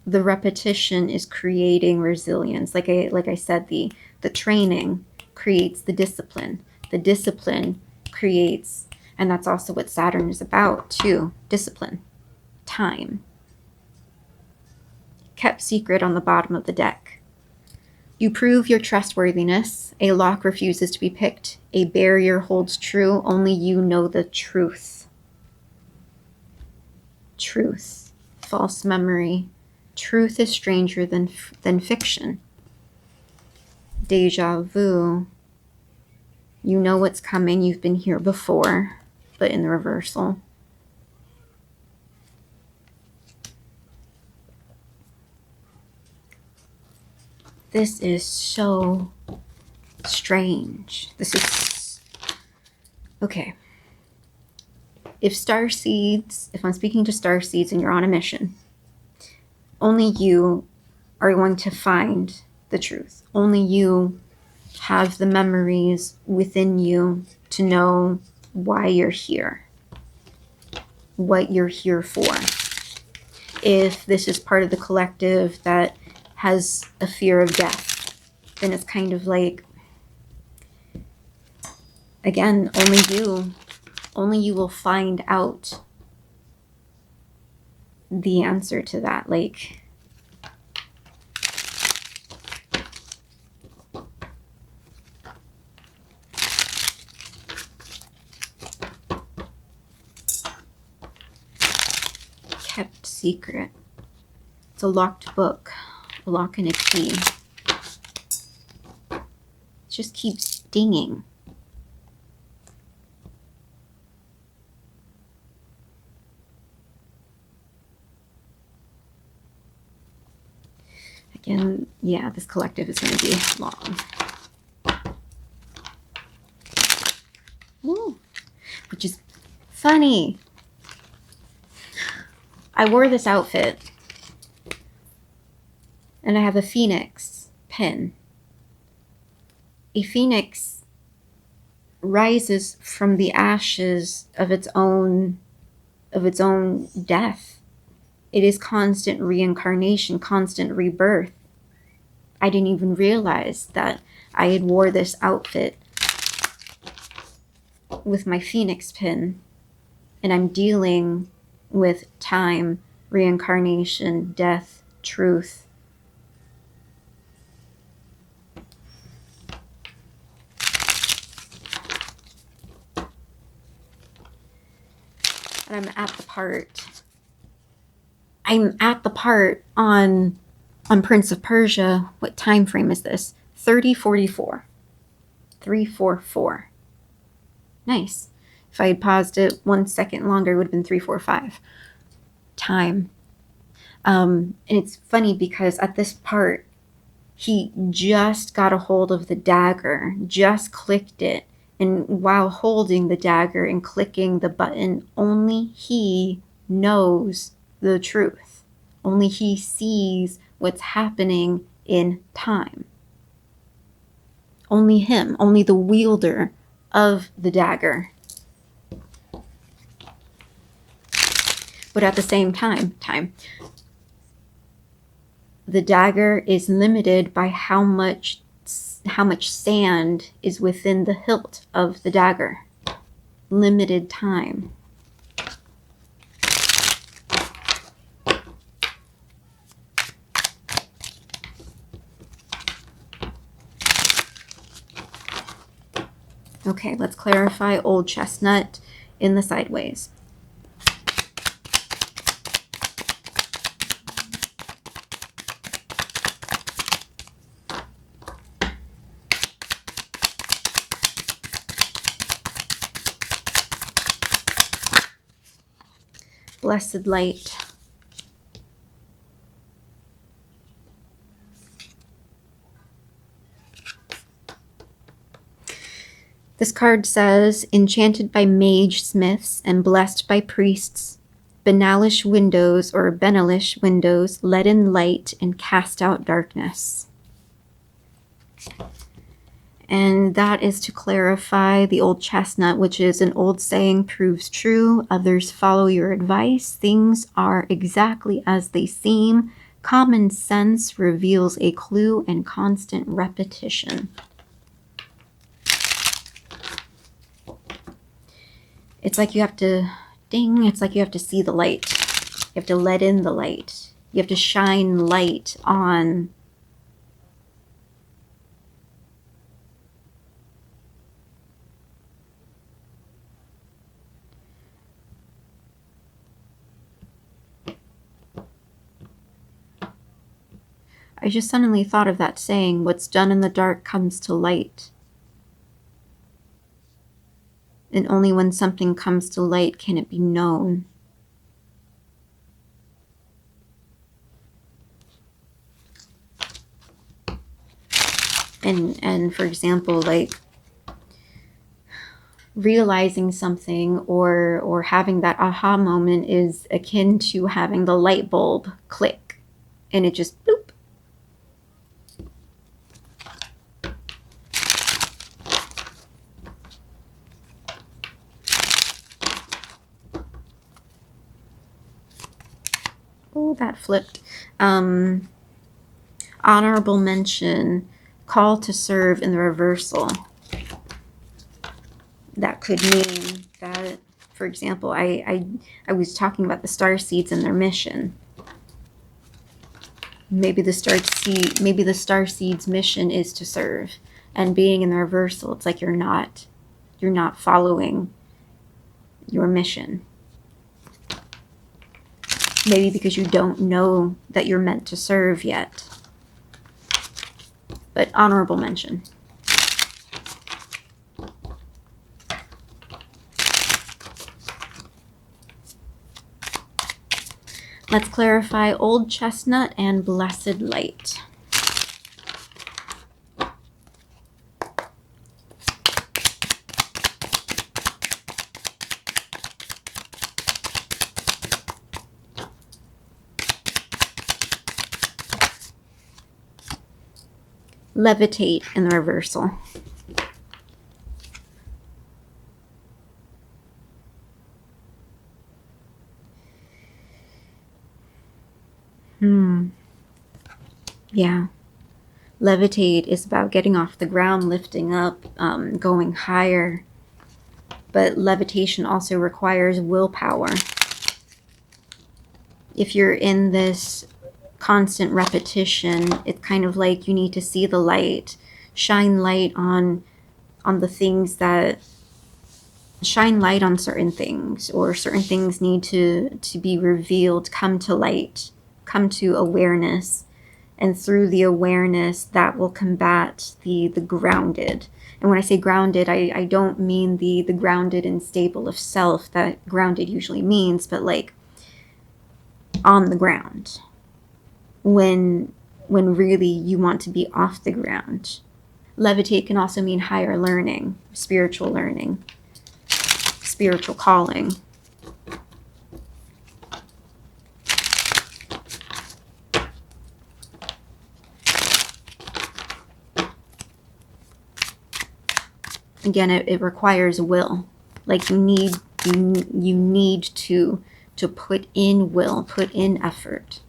The repetition is creating resilience. Like I said, the training creates the discipline. The discipline creates, and that's also what Saturn is about too, discipline, time. Kept secret on the bottom of the deck. You prove your trustworthiness. A lock refuses to be picked. A barrier holds true. Only you know the truth. Truth. False memory. Truth is stranger than fiction. Deja vu. You know what's coming. You've been here before, but in the reversal. This is so strange. This is... Okay. If I'm speaking to starseeds and you're on a mission, only you are going to find the truth. Only you have the memories within you to know why you're here, what you're here for. If this is part of the collective that has a fear of death, then it's kind of like, again, only you will find out the answer to that. Like, kept secret. It's a locked book, a lock and a key. It just keeps dinging. Again, yeah, this collective is going to be long. Ooh, which is funny. I wore this outfit, and I have a phoenix pin. A phoenix rises from the ashes of its own death. It is constant reincarnation, constant rebirth. I didn't even realize that I had wore this outfit with my phoenix pin And I'm dealing with time, reincarnation, death, truth. And I'm at the part on Prince of Persia. What time frame is this? 3044. 344. Nice. If I had paused it 1 second longer, it would have been 345. Time. And it's funny because at this part, he just got a hold of the dagger, just clicked it. And while holding the dagger and clicking the button, only he knows the truth. Only he sees what's happening in time. Only him, only the wielder of the dagger. But at the same time, the dagger is limited by how much sand is within the hilt of the dagger. Limited time. Okay, let's clarify Old Chestnut in the sideways. Blessed Light. This card says, enchanted by mage smiths and blessed by priests, Benalish windows or Benalish windows let in light and cast out darkness. And that is to clarify the Old Chestnut, which is an old saying proves true. Others follow your advice. Things are exactly as they seem. Common sense reveals a clue and constant repetition. It's like you have to, it's like you have to see the light. You have to let in the light. You have to shine light on I just suddenly thought of that saying, what's done in the dark comes to light. And only when something comes to light can it be known. And for example, like realizing something or having that aha moment is akin to having the light bulb click and it just boop. Oh, that flipped. Honorable mention, call to serve in the reversal. That could mean that, for example, I was talking about the star seeds and their mission. Maybe the star seed's mission is to serve, and being in the reversal, it's like you're not following your mission. Maybe because you don't know that you're meant to serve yet. But honorable mention. Let's clarify Old Chestnut and Blessed Light. Levitate in the reversal. Yeah. Levitate is about getting off the ground, lifting up, going higher. but levitation also requires willpower. If you're in this constant repetition, it's kind of like you need to see the light, shine light on the things that, shine light on certain things, or certain things need to be revealed, come to light, come to awareness. And through the awareness, that will combat the grounded. And when I say grounded, I don't mean the grounded and stable of self that grounded usually means, but like on the ground. When really you want to be off the ground. Levitate can also mean higher learning, spiritual learning, spiritual calling. Again, it requires will. Like you need to put in will, put in effort.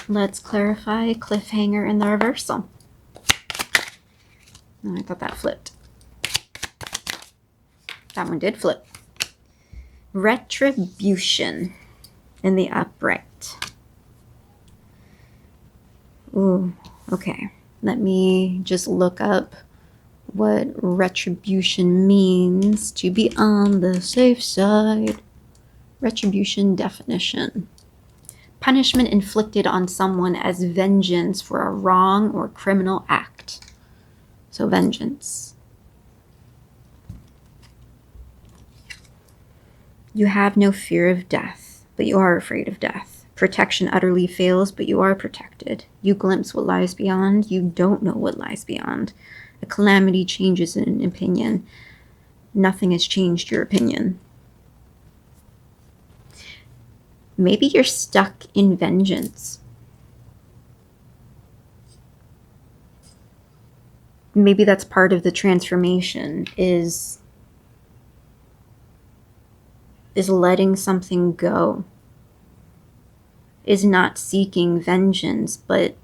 Let's clarify cliffhanger in the reversal. Oh, I thought that flipped. That one did flip. Retribution in the upright. Ooh, okay. Let me just look up what retribution means to be on the safe side. Retribution definition. Punishment inflicted on someone as vengeance for a wrong or criminal act. So vengeance. You have no fear of death, but you are afraid of death. Protection utterly fails, but you are protected. You glimpse what lies beyond. You don't know what lies beyond. A calamity changes an opinion. Nothing has changed your opinion. Maybe you're stuck in vengeance. Maybe that's part of the transformation, is letting something go. Is not seeking vengeance, but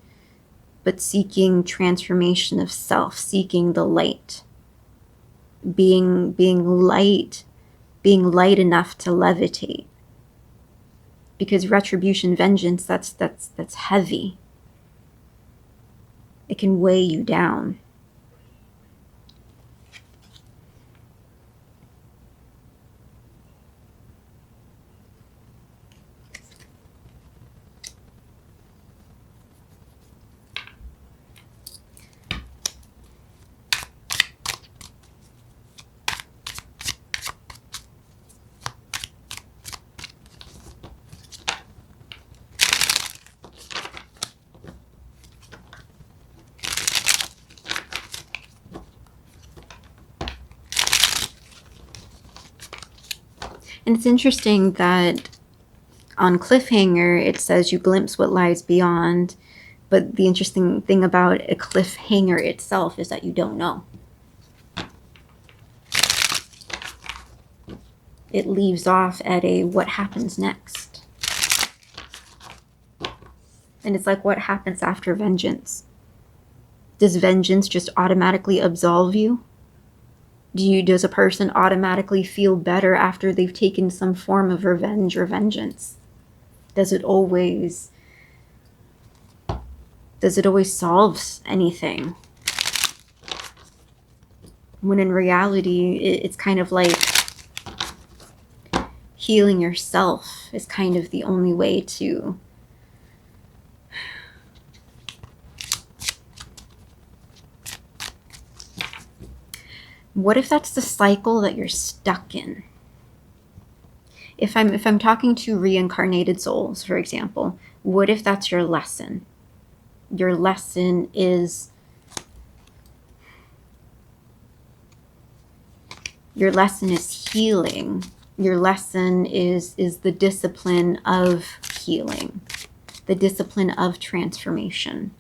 seeking transformation of self, seeking the light. Being light enough to levitate. Because retribution, vengeance, that's heavy. It can weigh you down. And it's interesting that on cliffhanger, it says you glimpse what lies beyond. But the interesting thing about a cliffhanger itself is that you don't know. It leaves off at a what happens next. And it's like, what happens after vengeance? Does vengeance just automatically absolve you? Does a person automatically feel better after they've taken some form of revenge or vengeance? Does it always solve anything? When in reality, it's kind of like healing yourself is kind of the only way to what if that's the cycle that you're stuck in? If I'm talking to reincarnated souls, for example, what if that's your lesson? Your lesson is healing. Your lesson is the discipline of healing, the discipline of transformation.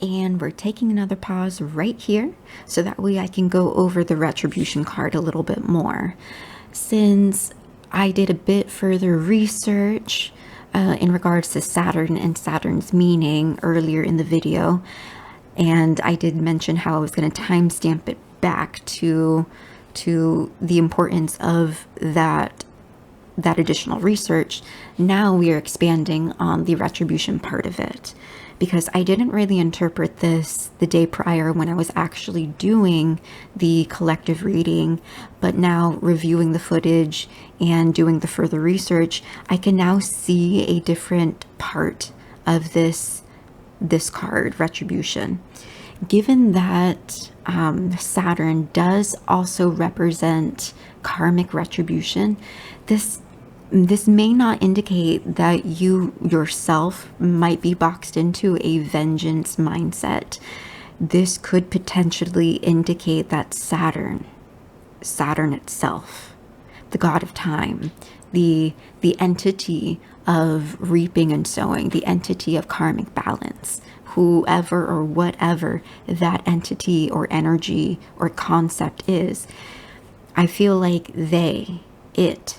And we're taking another pause right here so that way I can go over the Retribution card a little bit more. Since I did a bit further research in regards to Saturn and Saturn's meaning earlier in the video, and I did mention how I was going to timestamp it back to the importance of that additional research, now we are expanding on the Retribution part of it. Because I didn't really interpret this the day prior when I was actually doing the collective reading, but now reviewing the footage and doing the further research, I can now see a different part of this card, Retribution. Given that Saturn does also represent karmic retribution, this may not indicate that you yourself might be boxed into a vengeance mindset. This could potentially indicate that Saturn itself, the god of time, the entity of reaping and sowing, the entity of karmic balance, whoever or whatever that entity or energy or concept is, I feel like it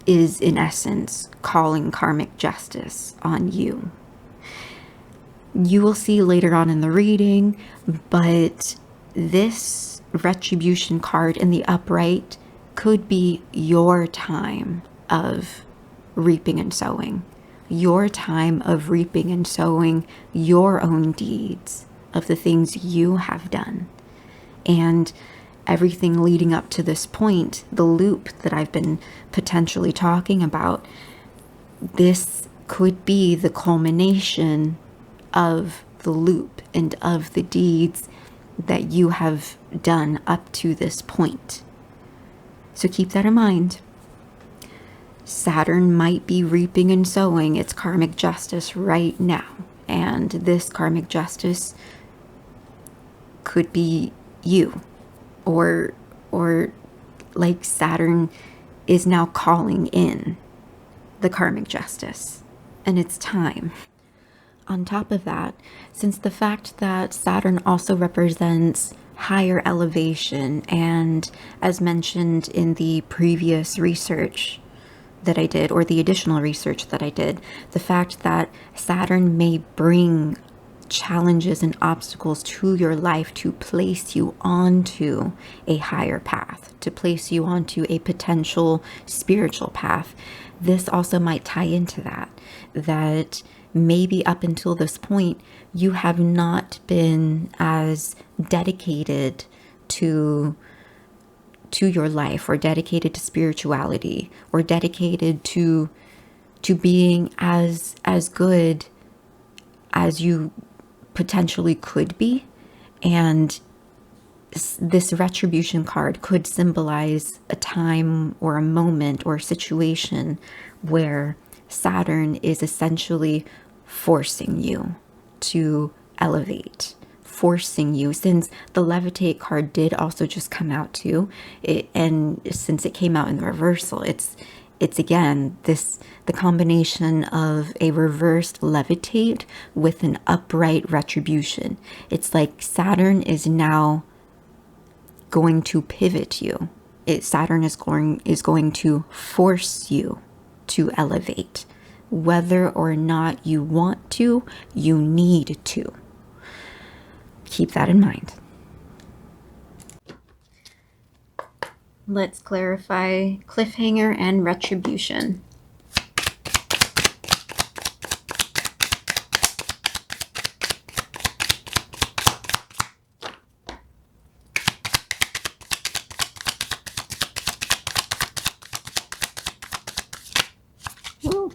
is in essence calling karmic justice on you. You will see later on in the reading, but this Retribution card in the upright could be your time of reaping and sowing. Your time of reaping and sowing your own deeds of the things you have done. And everything leading up to this point, the loop that I've been potentially talking about, this could be the culmination of the loop and of the deeds that you have done up to this point. So keep that in mind. Saturn might be reaping and sowing its karmic justice right now. And this karmic justice could be you. Or like Saturn is now calling in the karmic justice. And it's time. On top of that, since the fact that Saturn also represents higher elevation, and as mentioned in the previous research that I did, or the additional research that I did, the fact that Saturn may bring challenges and obstacles to your life to place you onto a higher path, to place you onto a potential spiritual path. This also might tie into that maybe up until this point, you have not been as dedicated to your life, or dedicated to spirituality, or dedicated to being as good as you potentially could be. And this Retribution card could symbolize a time or a moment or a situation where Saturn is essentially forcing you to elevate, forcing you, since the Levitate card did also just come out too, and since it came out in the reversal, it's again the combination of a reversed Levitate with an upright Retribution. It's like Saturn is now going to pivot you. Saturn is going to force you to elevate. Whether or not you want to, you need to. Keep that in mind. Let's clarify cliffhanger and retribution. Woo.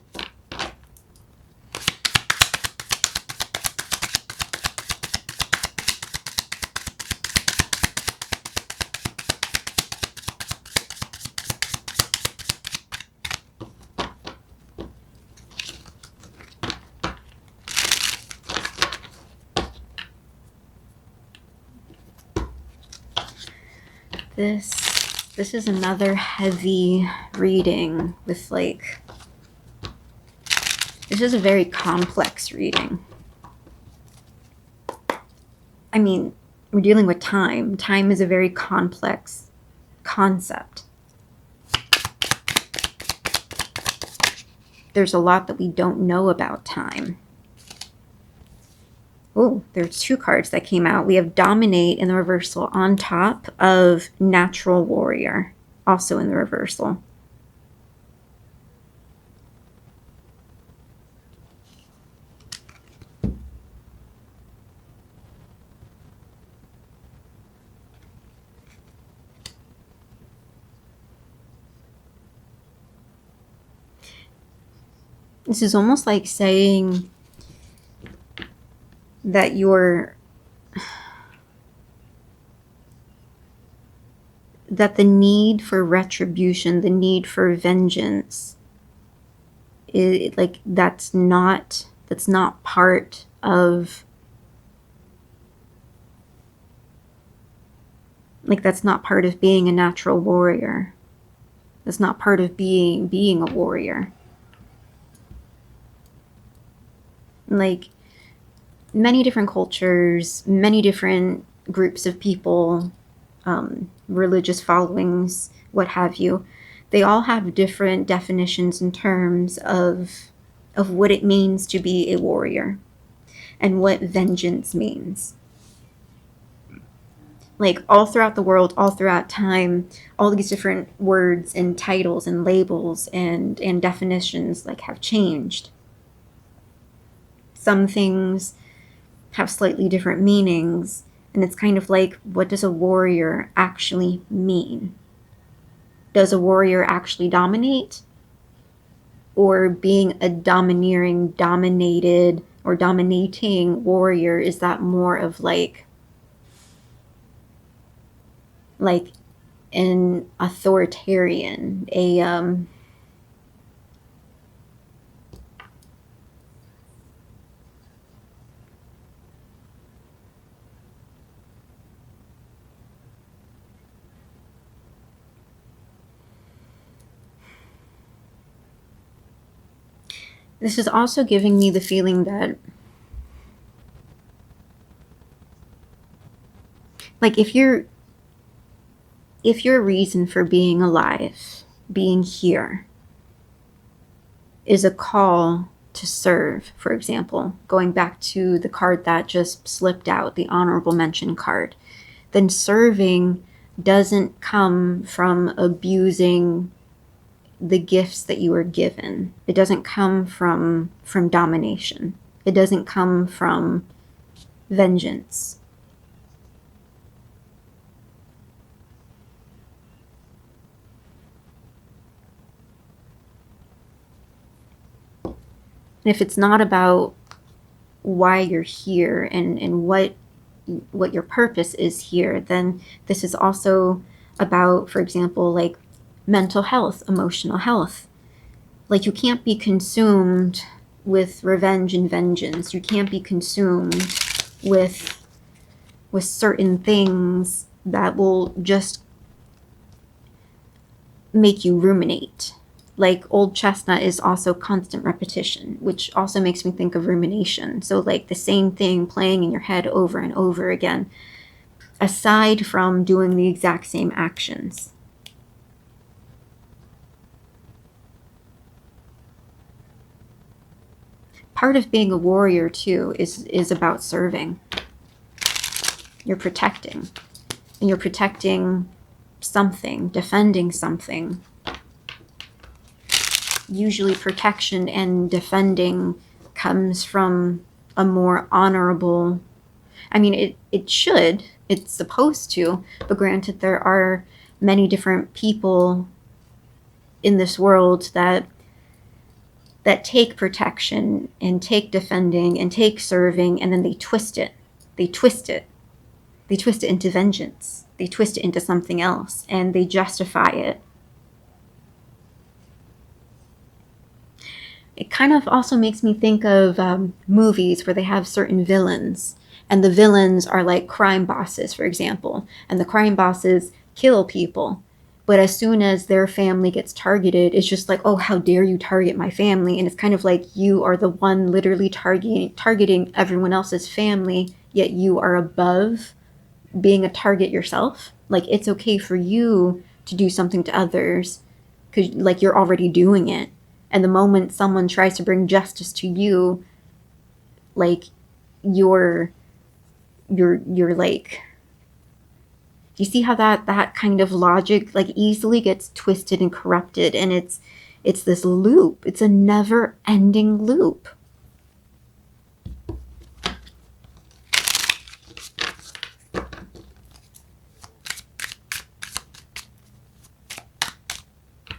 This is another heavy reading with this is a very complex reading. I mean, we're dealing with time. Time is a very complex concept. There's a lot that we don't know about time. Oh, there's 2 cards that came out. We have Dominate in the reversal on top of Natural Warrior, also in the reversal. This is almost like saying that that the need for retribution, the need for vengeance, that's not part of, that's not part of being a natural warrior. That's not part of being a warrior. Like, many different cultures, many different groups of people, religious followings, what have you, they all have different definitions in terms of what it means to be a warrior and what vengeance means. Like, all throughout the world, all throughout time, all these different words and titles and labels and definitions have changed. Some things have slightly different meanings, and it's kind of like, what does a warrior actually mean? Does a warrior actually dominate? Or being a dominated, or dominating warrior, is that more of like an authoritarian, This is also giving me the feeling that, if your reason for being alive, being here, is a call to serve, for example, going back to the card that just slipped out, the honorable mention card, then serving doesn't come from abusing the gifts that you were given. It doesn't come from domination. It doesn't come from vengeance. And if it's not about why you're here and what your purpose is here, then this is also about, for example, mental health, emotional health. You can't be consumed with revenge and vengeance. You can't be consumed with certain things that will just make you ruminate. Old chestnut is also constant repetition, which also makes me think of rumination. So the same thing playing in your head over and over again, aside from doing the exact same actions. Part of being a warrior, too, is about serving. You're protecting. And you're protecting something, defending something. Usually protection and defending comes from a more honorable... I mean, it's supposed to, but granted, there are many different people in this world that take protection and take defending and take serving, and then they twist it. They twist it into vengeance. They twist it into something else, and they justify it. It kind of also makes me think of movies where they have certain villains, and the villains are like crime bosses, for example, and the crime bosses kill people. But as soon as their family gets targeted, it's just like, oh, how dare you target my family? And it's kind of like you are the one literally targeting everyone else's family, yet you are above being a target yourself. Like, it's okay for you to do something to others because, like, you're already doing it. And the moment someone tries to bring justice to you, like, you're like, you see how that kind of logic, like, easily gets twisted and corrupted, and it's this loop. It's a never-ending loop.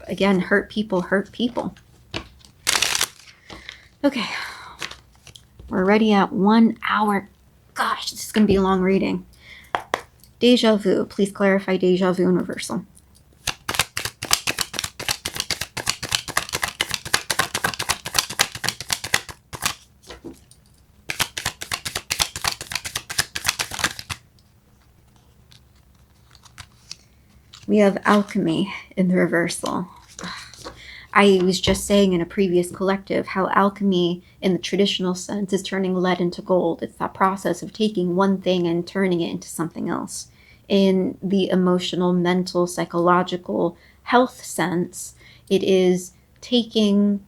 Again, hurt people hurt people. Okay. We're already at 1 hour. Gosh, this is going to be a long reading. Deja vu. Please clarify deja vu and reversal. We have alchemy in the reversal. I was just saying in a previous collective how alchemy in the traditional sense is turning lead into gold. It's that process of taking one thing and turning it into something else. In the emotional, mental, psychological health sense, it is taking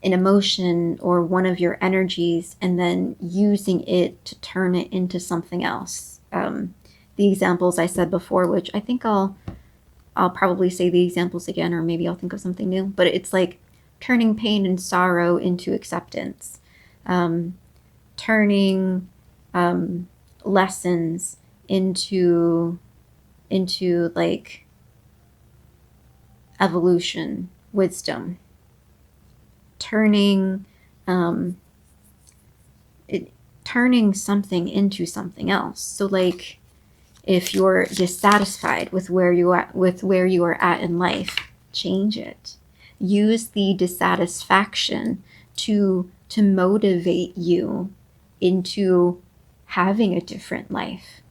an emotion or one of your energies and then using it to turn it into something else. The examples I said before, which I think I'll probably say the examples again, or maybe I'll think of something new. But it's like turning pain and sorrow into acceptance, turning lessons into like evolution, wisdom, turning turning something into something else. So like, if you're dissatisfied with where you are at in life, change it. Use the dissatisfaction to motivate you into having a different life.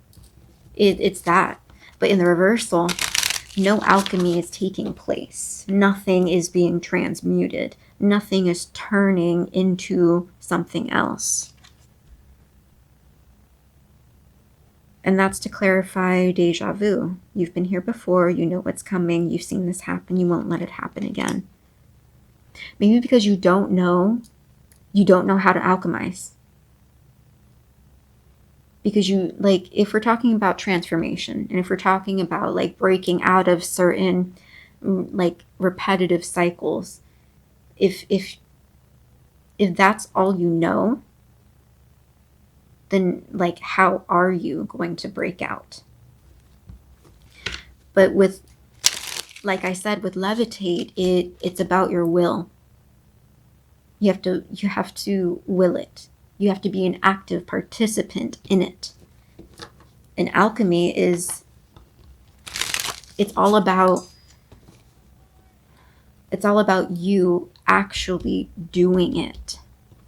It's that. But in the reversal, no alchemy is taking place. Nothing is being transmuted. Nothing is turning into something else. And that's to clarify deja vu. You've been here before, you know what's coming, you've seen this happen, you won't let it happen again. Maybe because you don't know how to alchemize. Because you, like, if we're talking about transformation, and if we're talking about like breaking out of certain like repetitive cycles, if that's all you know, then like, how are you going to break out? But with, like I said, with levitate, it's about your will. You have to will it. You have to be an active participant in it. And alchemy it's all about you actually doing it,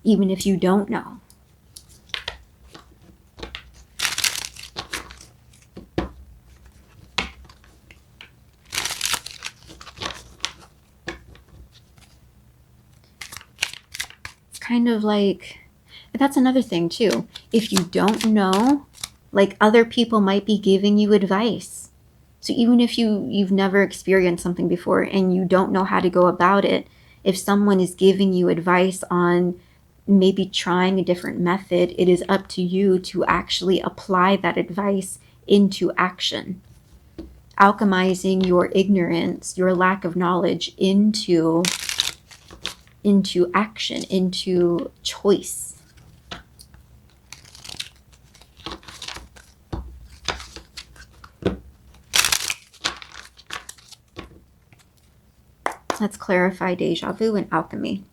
even if you don't know. Kind of like, that's another thing too. If you don't know, like, other people might be giving you advice. So even if you've never experienced something before and you don't know how to go about it, if someone is giving you advice on maybe trying a different method, it is up to you to actually apply that advice into action. Alchemizing your ignorance, your lack of knowledge into action, into choice. Let's clarify deja vu and alchemy.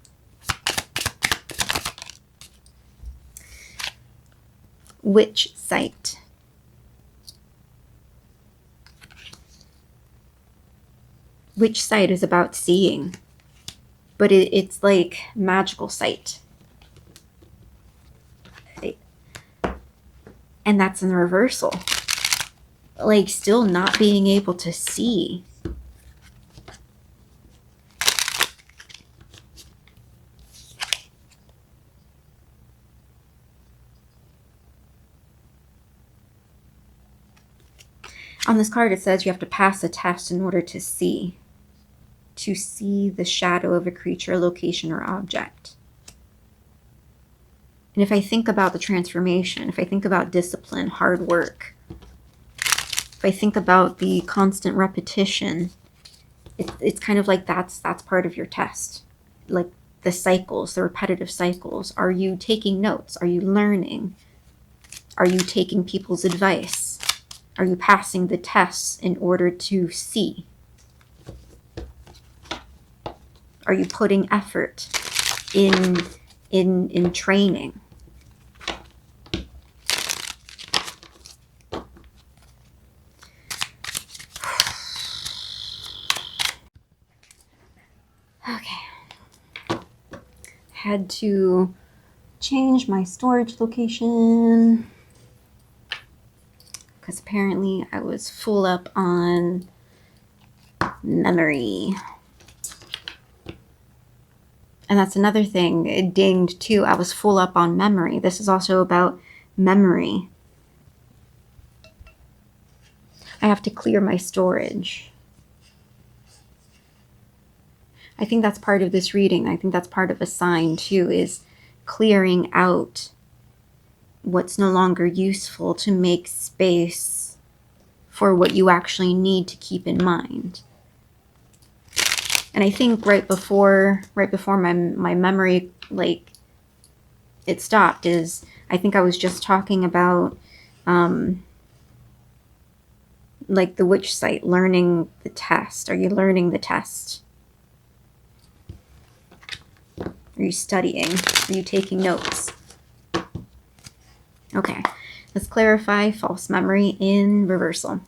Witch sight. Witch sight is about seeing, but it's like magical sight. And that's in the reversal. Like, still not being able to see. On this card, it says you have to pass a test in order to see the shadow of a creature, location, or object. And if I think about the transformation, if I think about discipline, hard work, if I think about the constant repetition, it's kind of like that's part of your test. Like the cycles, the repetitive cycles. Are you taking notes? Are you learning? Are you taking people's advice? Are you passing the tests in order to see? Are you putting effort in training? Okay. Had to change my storage location because apparently I was full up on memory. And that's another thing. It dinged too. I was full up on memory. This is also about memory. I have to clear my storage. I think that's part of this reading. I think that's part of a sign too, is clearing out what's no longer useful to make space for what you actually need to keep in mind. And I think right before my memory, like, it stopped, is I think I was just talking about like the witch site, learning the test. Are you learning the test? Are you studying? Are you taking notes? Okay, let's clarify false memory in reversal.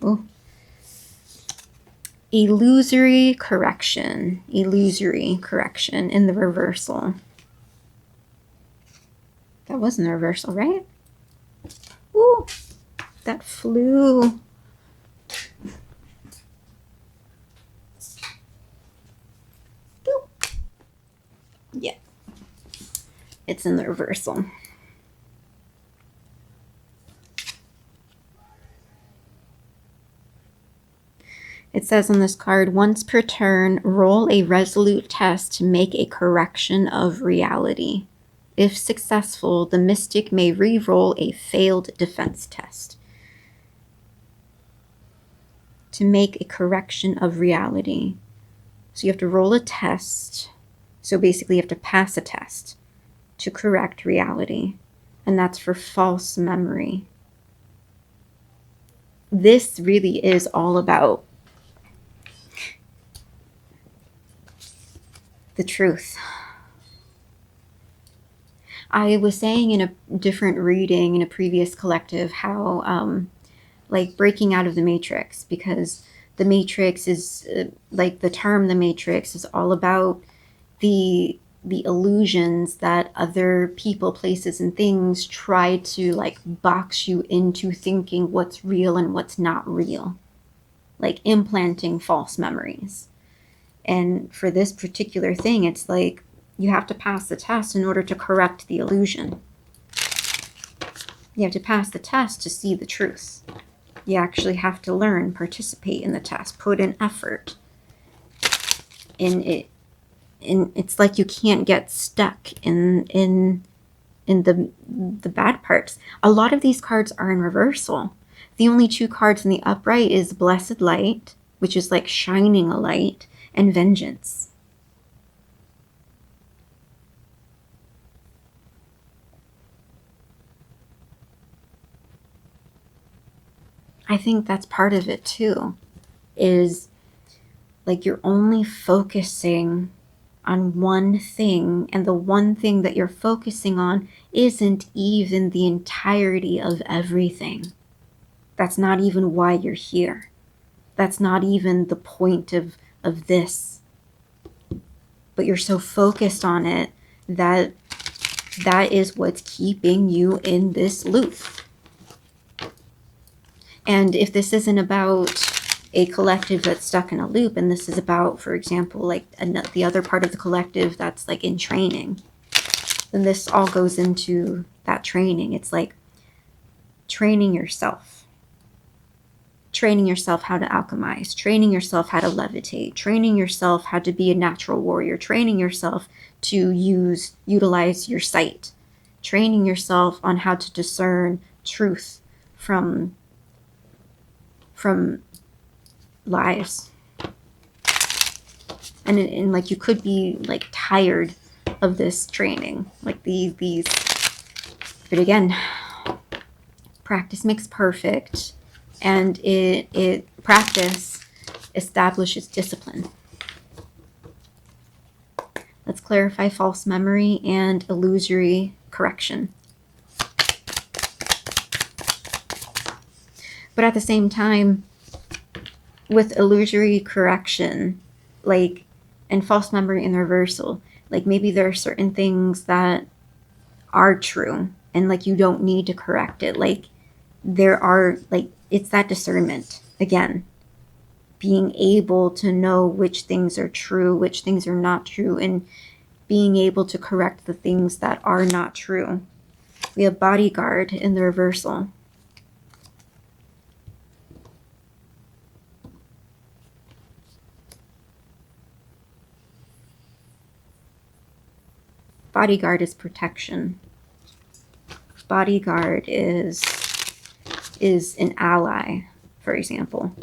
Ooh. Illusory correction in the reversal. That wasn't a reversal, right? Ooh, that flew. Boop. Yeah, it's in the reversal. It says on this card, once per turn, roll a resolute test to make a correction of reality. If successful, the mystic may re-roll a failed defense test to make a correction of reality. So you have to roll a test. So basically you have to pass a test to correct reality. And that's for false memory. This really is all about the truth. I was saying in a different reading in a previous collective how like breaking out of the matrix, because the matrix is like the term the matrix is all about the illusions that other people, places, and things try to like box you into thinking what's real and what's not real, like implanting false memories. And for this particular thing, it's like you have to pass the test in order to correct the illusion. You have to pass the test to see the truth. You actually have to learn, participate in the test, put in effort in it. And it's like you can't get stuck in the bad parts. A lot of these cards are in reversal. The only two cards in the upright is Blessed Light, which is like shining a light, and Vengeance. I think that's part of it too, is like you're only focusing on one thing, and the one thing that you're focusing on isn't even the entirety of everything. That's not even why you're here. That's not even the point of this. But you're so focused on it that is what's keeping you in this loop. And if this isn't about a collective that's stuck in a loop, and this is about, for example, like the other part of the collective that's like in training, then this all goes into that training. It's like training yourself how to alchemize, training yourself how to levitate, training yourself how to be a natural warrior, training yourself to utilize your sight, training yourself on how to discern truth from lies. And like, you could be like tired of this training, like these but again, practice makes perfect, and practice establishes discipline. Let's clarify false memory and illusory correction. But at the same time, with illusory correction, like, and false memory and reversal, like maybe there are certain things that are true and like you don't need to correct it. Like there are, like, it's that discernment again, being able to know which things are true, which things are not true, and being able to correct the things that are not true. We have bodyguard in the reversal. Bodyguard is protection. Bodyguard is an ally, for example.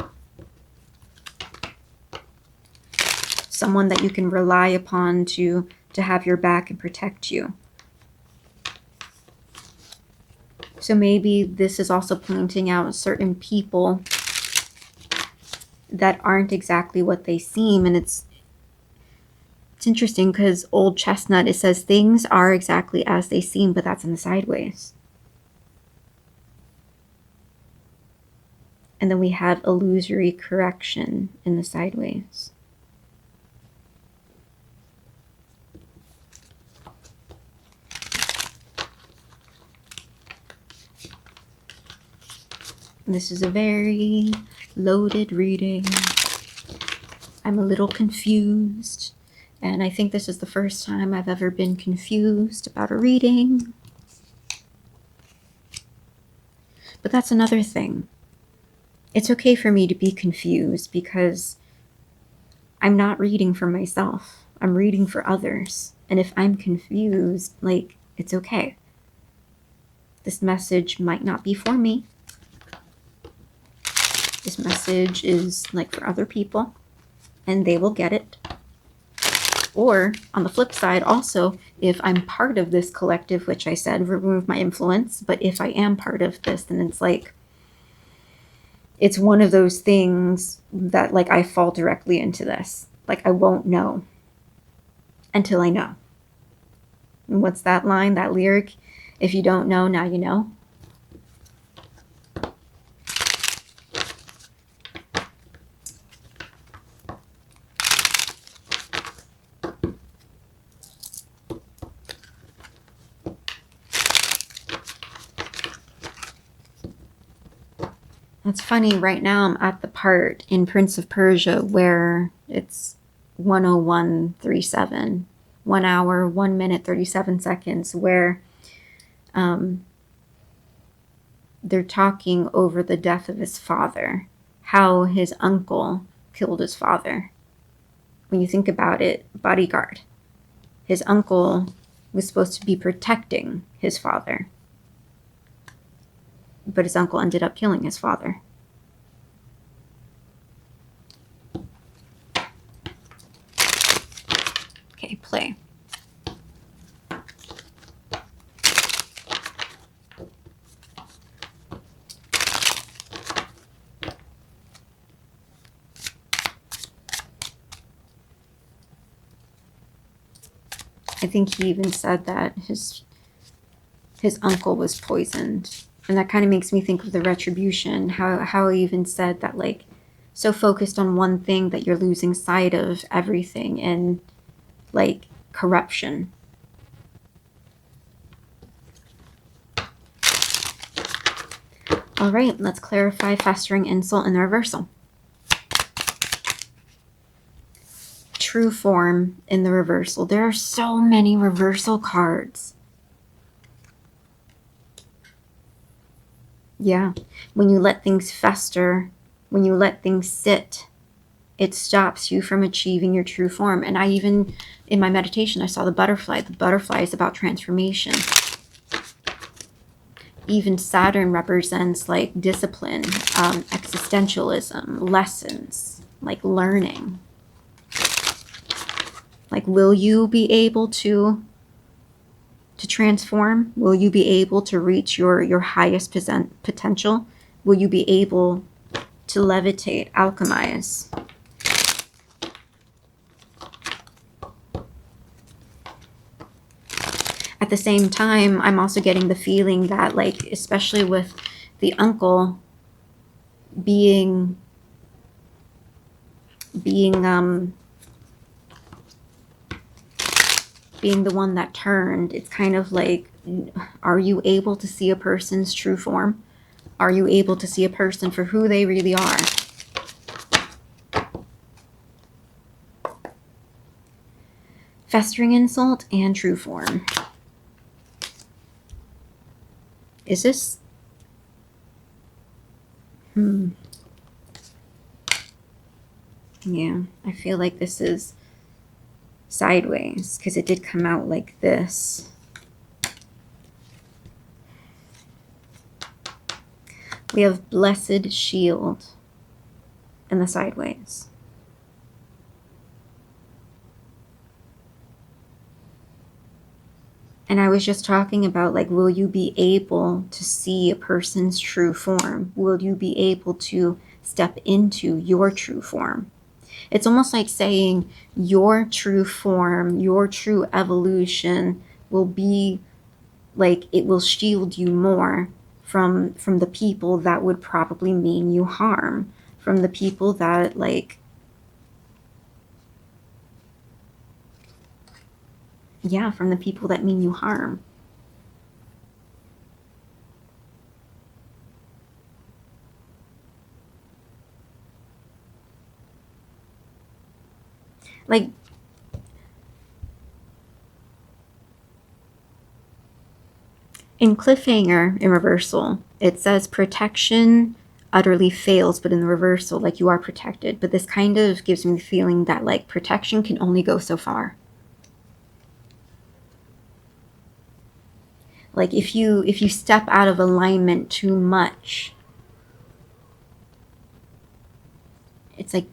Someone that you can rely upon to have your back and protect you. So maybe this is also pointing out certain people that aren't exactly what they seem. And it's interesting because Old Chestnut, it says things are exactly as they seem, but that's in the sideways. And then we have illusory correction in the sideways. This is a very loaded reading. I'm a little confused, and I think this is the first time I've ever been confused about a reading. But that's another thing. It's okay for me to be confused because I'm not reading for myself. I'm reading for others. And if I'm confused, like, it's okay. This message might not be for me. This message is like for other people, and they will get it. Or on the flip side, also, if I'm part of this collective, which I said, remove my influence, but if I am part of this, then it's like, it's one of those things that like I fall directly into this. Like I won't know until I know. And what's that line, that lyric? If you don't know, now you know. It's funny, right now I'm at the part in Prince of Persia where it's 1:01:37, 1 hour, 1 minute, 37 seconds, where they're talking over the death of his father, how his uncle killed his father. When you think about it, bodyguard. His uncle was supposed to be protecting his father, but his uncle ended up killing his father. Okay, play. I think he even said that his uncle was poisoned. And that kind of makes me think of the Retribution, how he even said that, like, so focused on one thing that you're losing sight of everything, and like corruption. All right, let's clarify festering insult in the reversal. true form in the reversal. There are so many reversal cards. Yeah. When you let things fester, when you let things sit, it stops you from achieving your true form. And I even, in my meditation, I saw the butterfly. The butterfly is about transformation. Even Saturn represents like discipline, existentialism, lessons, like learning. Like, will you be able to transform? Will you be able to reach your highest potential? Will you be able to levitate, alchemize? At the same time, I'm also getting the feeling that, like, especially with the uncle being the one that turned, it's kind of like, are you able to see a person's true form? Are you able to see a person for who they really are? Festering insult and true form. Is this... Yeah, I feel like this is sideways, because it did come out like this. We have Blessed Shield in the sideways. And I was just talking about, like, will you be able to see a person's true form? Will you be able to step into your true form? It's almost like saying your true form, your true evolution will be like, it will shield you more from the people that would probably mean you harm, from the people that, like, yeah, from the people that mean you harm. Like, in Cliffhanger, in reversal, it says protection utterly fails, but in the reversal, like, you are protected. But this kind of gives me the feeling that, like, protection can only go so far. Like, if you step out of alignment too much, it's like,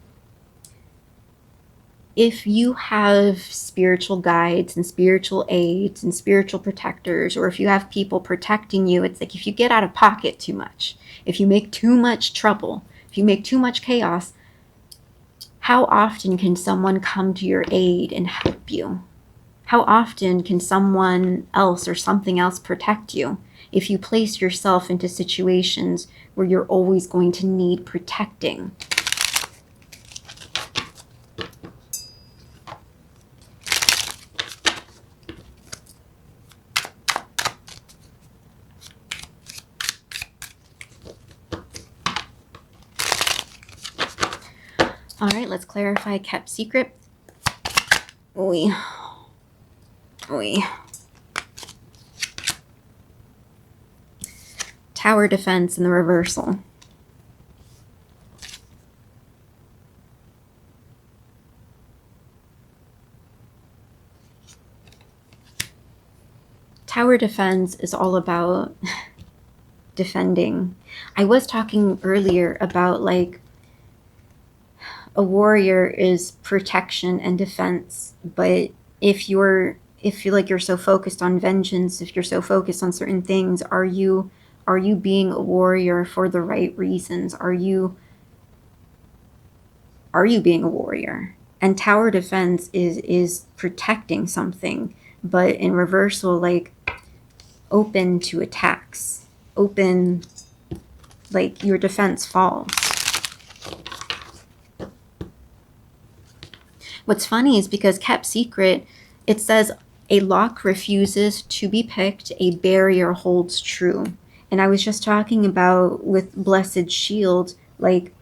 if you have spiritual guides and spiritual aides and spiritual protectors, or if you have people protecting you, it's like, if you get out of pocket too much, if you make too much trouble, if you make too much chaos, how often can someone come to your aid and help you? How often can someone else or something else protect you if you place yourself into situations where you're always going to need protecting? All right, let's clarify kept secret. Oy. Tower defense in the reversal. Tower defense is all about defending. I was talking earlier about, like, a warrior is protection and defense, but if you're like, you're so focused on vengeance, if you're so focused on certain things, are you being a warrior for the right reasons? Are you being a warrior? And tower defense is protecting something, but in reversal, like, open to attacks, open, like, your defense falls. What's funny is because kept secret, it says a lock refuses to be picked, a barrier holds true. And I was just talking about with Blessed Shield, like,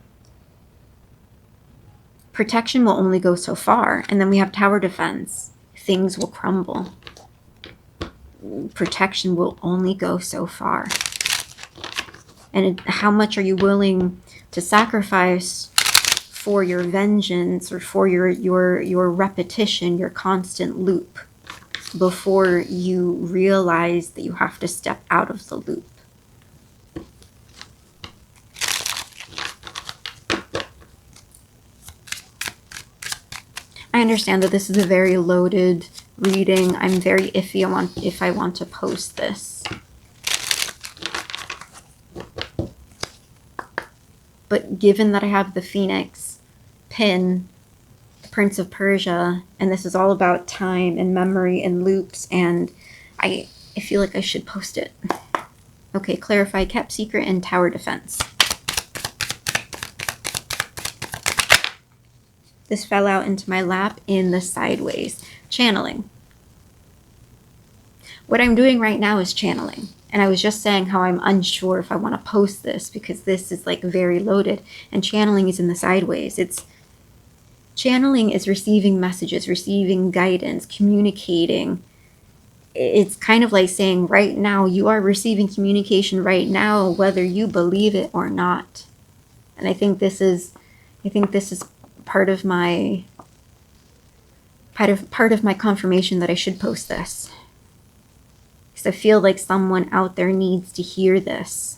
protection will only go so far. And then we have tower defense. Things will crumble. Protection will only go so far. And how much are you willing to sacrifice for your vengeance or for your repetition, your constant loop, before you realize that you have to step out of the loop? I understand that this is a very loaded reading. I'm very iffy on if I want to post this. But given that I have the Phoenix pin, the Prince of Persia, and this is all about time and memory and loops, and I feel like I should post it. Okay, clarify, kept secret, and tower defense. This fell out into my lap in the sideways. Channeling. What I'm doing right now is channeling. And I was just saying how I'm unsure if I want to post this because this is like very loaded. And channeling is in the sideways. Channeling is receiving messages, receiving guidance, communicating. It's kind of like saying right now you are receiving communication right now, whether you believe it or not. And I think this is part of my confirmation that I should post this. Because I feel like someone out there needs to hear this.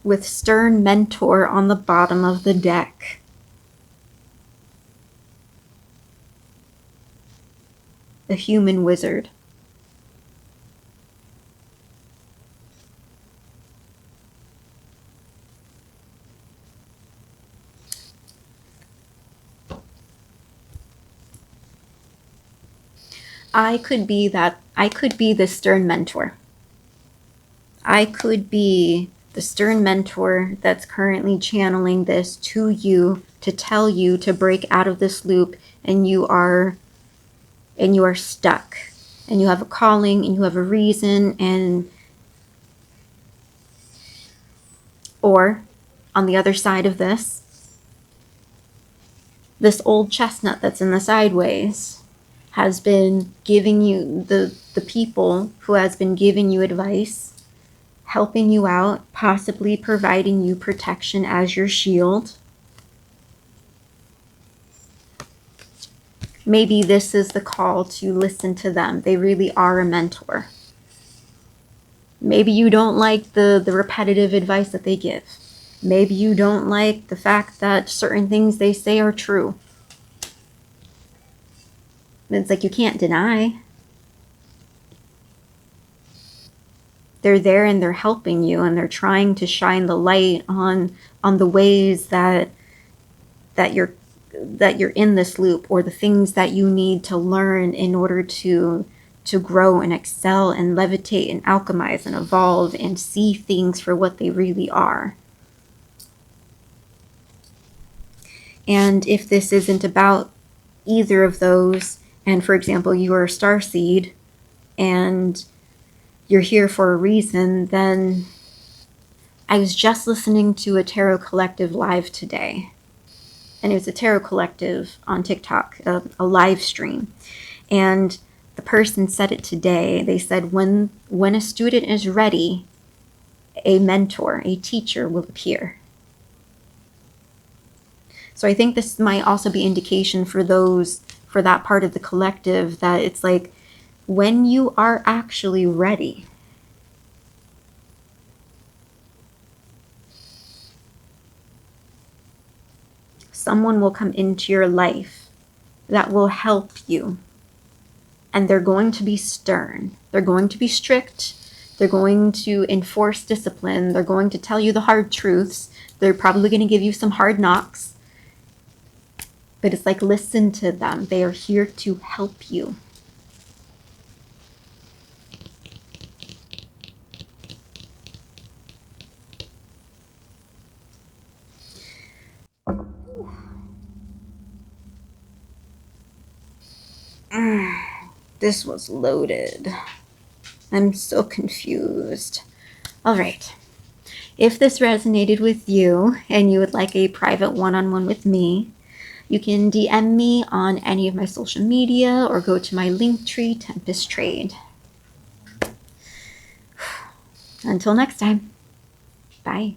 With stern mentor on the bottom of the deck. The human wizard. I could be the stern mentor. I could be the stern mentor that's currently channeling this to you to tell you to break out of this loop, and you are stuck, and you have a calling and you have a reason, or on the other side of this old chestnut that's in the sideways has been giving you, the people who has been giving you advice, helping you out, possibly providing you protection as your shield. Maybe this is the call to listen to them. They really are a mentor. Maybe you don't like the repetitive advice that they give. Maybe you don't like the fact that certain things they say are true. It's like you can't deny. They're there and they're helping you, and they're trying to shine the light on the ways that you're in this loop, or the things that you need to learn in order to grow and excel and levitate and alchemize and evolve and see things for what they really are. And if this isn't about either of those, and for example, you are a starseed and you're here for a reason, then I was just listening to a tarot collective live today. And it was a tarot collective on TikTok, a live stream. And the person said it today. They said when a student is ready, a mentor, a teacher will appear. So I think this might also be indication for that part of the collective, that it's like when you are actually ready, someone will come into your life that will help you. And they're going to be stern. They're going to be strict. They're going to enforce discipline. They're going to tell you the hard truths. They're probably going to give you some hard knocks. But it's like, listen to them. They are here to help you. This was loaded. I'm so confused. All right. If this resonated with you and you would like a private one-on-one with me, you can DM me on any of my social media or go to my Linktree, Tempesttrade. Until next time, bye.